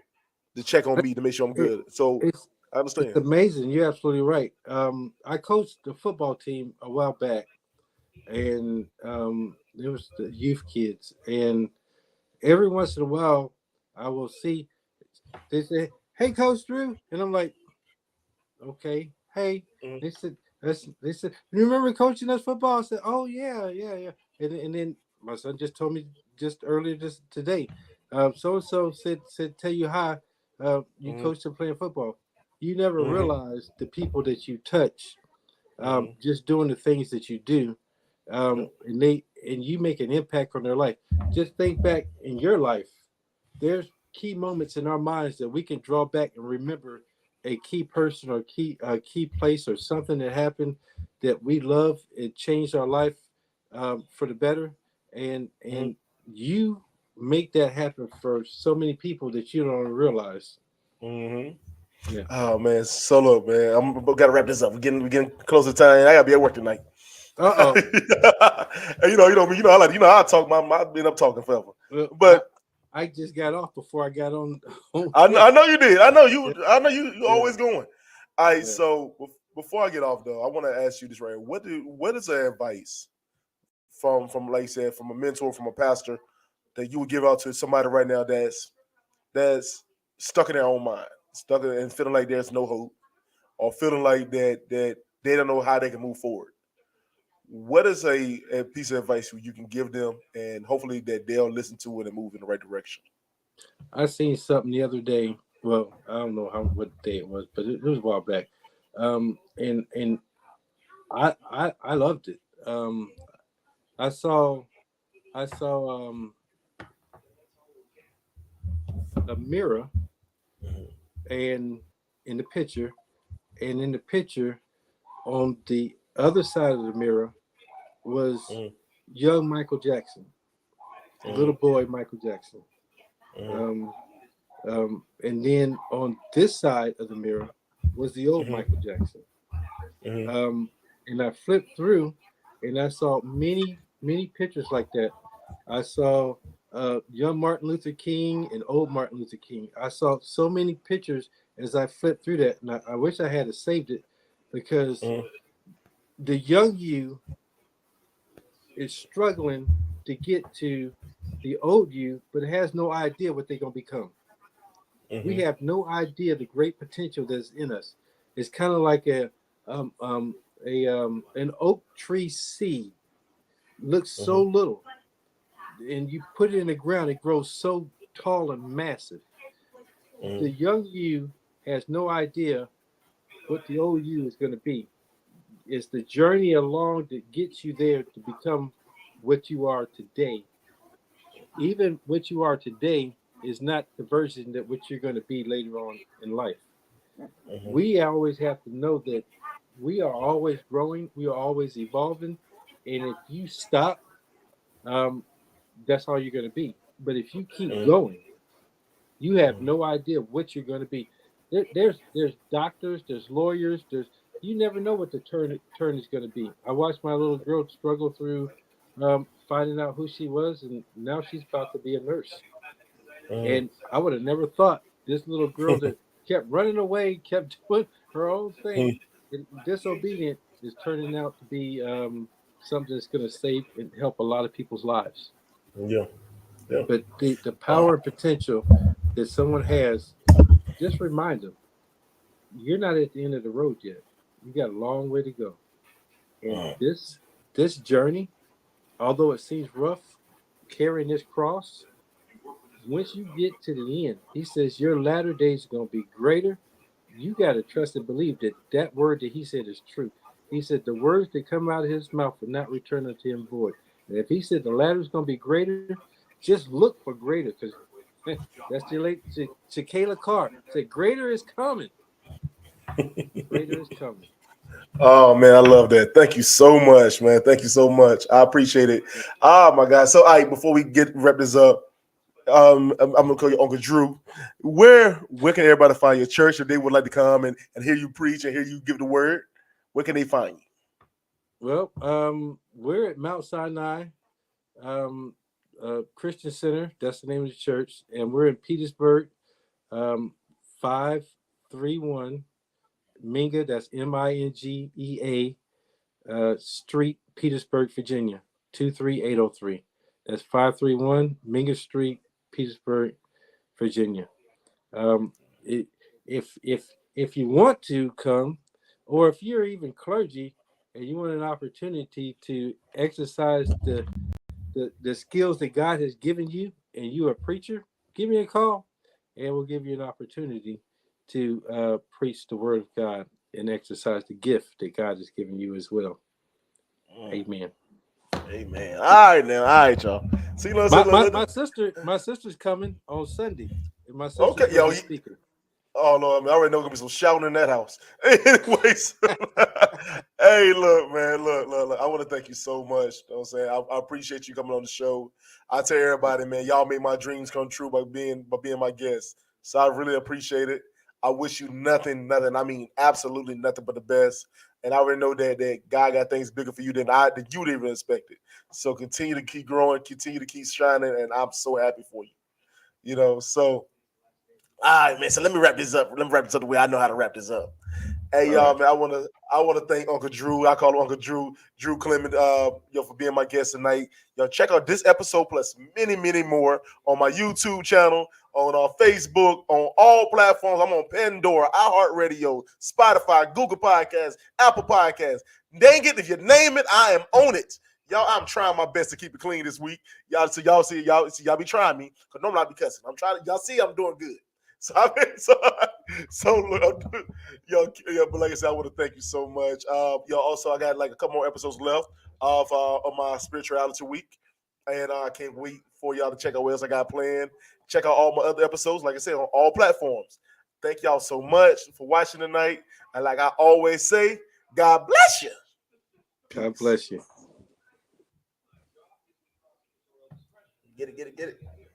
to check on me to make sure I'm It, good. So it's I it's understand. amazing. You're absolutely right. I coached the football team a while back, and it was the youth kids. And every once in a while, I will see they say, "Hey, Coach Drew," and I'm like, "Okay, hey." Mm-hmm. They said, "You remember coaching us football?" I said, "Oh yeah, yeah, yeah." And then my son just told me just earlier just today, so and so said tell you hi. You Mm-hmm. coached them playing football. You never Mm-hmm. realize the people that you touch, Mm-hmm. just doing the things that you do, Yep. and you make an impact on their life. Just think back in your life. There's key moments in our minds that we can draw back and remember a key person or key place or something that happened that we love. It changed our life for the better, Mm-hmm. and you make that happen for so many people that you don't realize. Mm-hmm. Yeah. Oh man, so look, man, we gotta wrap this up. We're getting close to time. I gotta be at work tonight. Uh oh. And I like, I talk I been up talking forever. Well, But I just got off before I got on. I know you did. Yeah. I know you Yeah. always going. All right, Yeah. so before I get off though, I want to ask you this right. What is the advice from like you said, from a mentor, from a pastor that you would give out to somebody right now that's stuck in their own mind, stuck in and feeling like there's no hope, or feeling like that they don't know how they can move forward? What is a piece of advice you can give them, and hopefully that they'll listen to it and move in the right direction? I seen something the other day. Well, I don't know what day it was, but it was a while back. And I loved it. I saw a mirror and in the picture, and in the picture on the other side of the mirror was Mm, young Michael Jackson, little mm, boy Michael Jackson. mm, Um, and then on this side of the mirror was the old Mm-hmm. Michael Jackson. Mm-hmm. And I flipped through, and I saw many pictures like that. I saw young Martin Luther King and old Martin Luther King. I saw so many pictures as I flipped through that, and I wish I had saved it because the young you is struggling to get to the old you, but it has no idea what they're gonna become. We Mm-hmm. have no idea the great potential that's in us. It's kind of like um, um, an oak tree seed. Looks so Mm-hmm. little, and you put it in the ground, it grows so tall and massive. The Mm-hmm. young you has no idea what the old you is going to be. It's the journey along that gets you there to become what you are today. Even what you are today is not the version that what you're going to be later on in life. Mm-hmm. We always have to know that we are always growing, we are always evolving, and if you stop, um, that's all you're going to be. But if you keep going, you have no idea what you're going to be. There's doctors, there's lawyers, there's you never know what the turn is going to be. I watched my little girl struggle through finding out who she was, and now she's about to be a nurse. Mm-hmm. And I would have never thought this little girl that kept running away, kept doing her own thing, and disobedient is turning out to be something that's going to save and help a lot of people's lives. Yeah. Yeah. But the power and potential that someone has, just remind them you're not at the end of the road yet. You got a long way to go. And this journey, although it seems rough, carrying this cross, once you get to the end, he says your latter days are going to be greater. You got to trust and believe that that word that he said is true. He said the words that come out of his mouth will not return unto him void. And if he said the latter is going to be greater, just look for greater because that's the late Kayla Carr said, greater is coming. Greater is coming. Oh man, I love that. Thank you so much, man. Thank you so much. I appreciate it. Oh my God. So, all right, before we get wrap this up, I'm gonna call you Uncle Drew. Where can everybody find your church if they would like to come and hear you preach and hear you give the word? Where can they find you? Well, we're at Mount Sinai um, Christian Center. That's the name of the church, and we're in Petersburg, 531 Minga. That's Mingea Street, Petersburg, Virginia, 23803. That's 531 Minga Street, Petersburg, Virginia. Um, it, if you want to come, or if you're even clergy and you want an opportunity to exercise the skills that God has given you, and you're a preacher, give me a call, and we'll give you an opportunity to preach the word of God and exercise the gift that God has given you as well. Amen. Amen. All right now. All right, y'all. See, look, My, my, look. my sister's coming on Sunday, and my sister's Okay, going to yo. be speaking. Oh no, I mean, I already know gonna be some shouting in that house. Anyways, hey, look, man, look. I want to thank you so much. You know what I'm saying? I appreciate you coming on the show. I tell everybody, man, y'all made my dreams come true by being my guest. So I really appreciate it. I wish you nothing. I mean, absolutely nothing but the best. And I already know that God got things bigger for you than you didn't even expect it. So continue to keep growing, continue to keep shining, and I'm so happy for you. So all right, man. So let me wrap this up. Let me wrap this up the way I know how to wrap this up. Hey, All y'all, right. man. I wanna thank Uncle Drew. I call him Uncle Drew Clement. For being my guest tonight. Yo, check out this episode plus many more on my YouTube channel, on Facebook, on all platforms. I'm on Pandora, iHeartRadio, Spotify, Google Podcasts, Apple Podcasts. Dang it, if you name it, I am on it. Y'all, I'm trying my best to keep it clean this week. Y'all be trying me because normally I be cussing. I'm trying. Y'all see, I'm doing good. So I mean, so look, but like I said, I want to thank you so much. Also, I got like a couple more episodes left of my spirituality week, and I can't wait for y'all to check out what else I got planned. Check out all my other episodes, like I said, on all platforms. Thank y'all so much for watching tonight, and like I always say, God bless you. God Peace. bless you. Get it.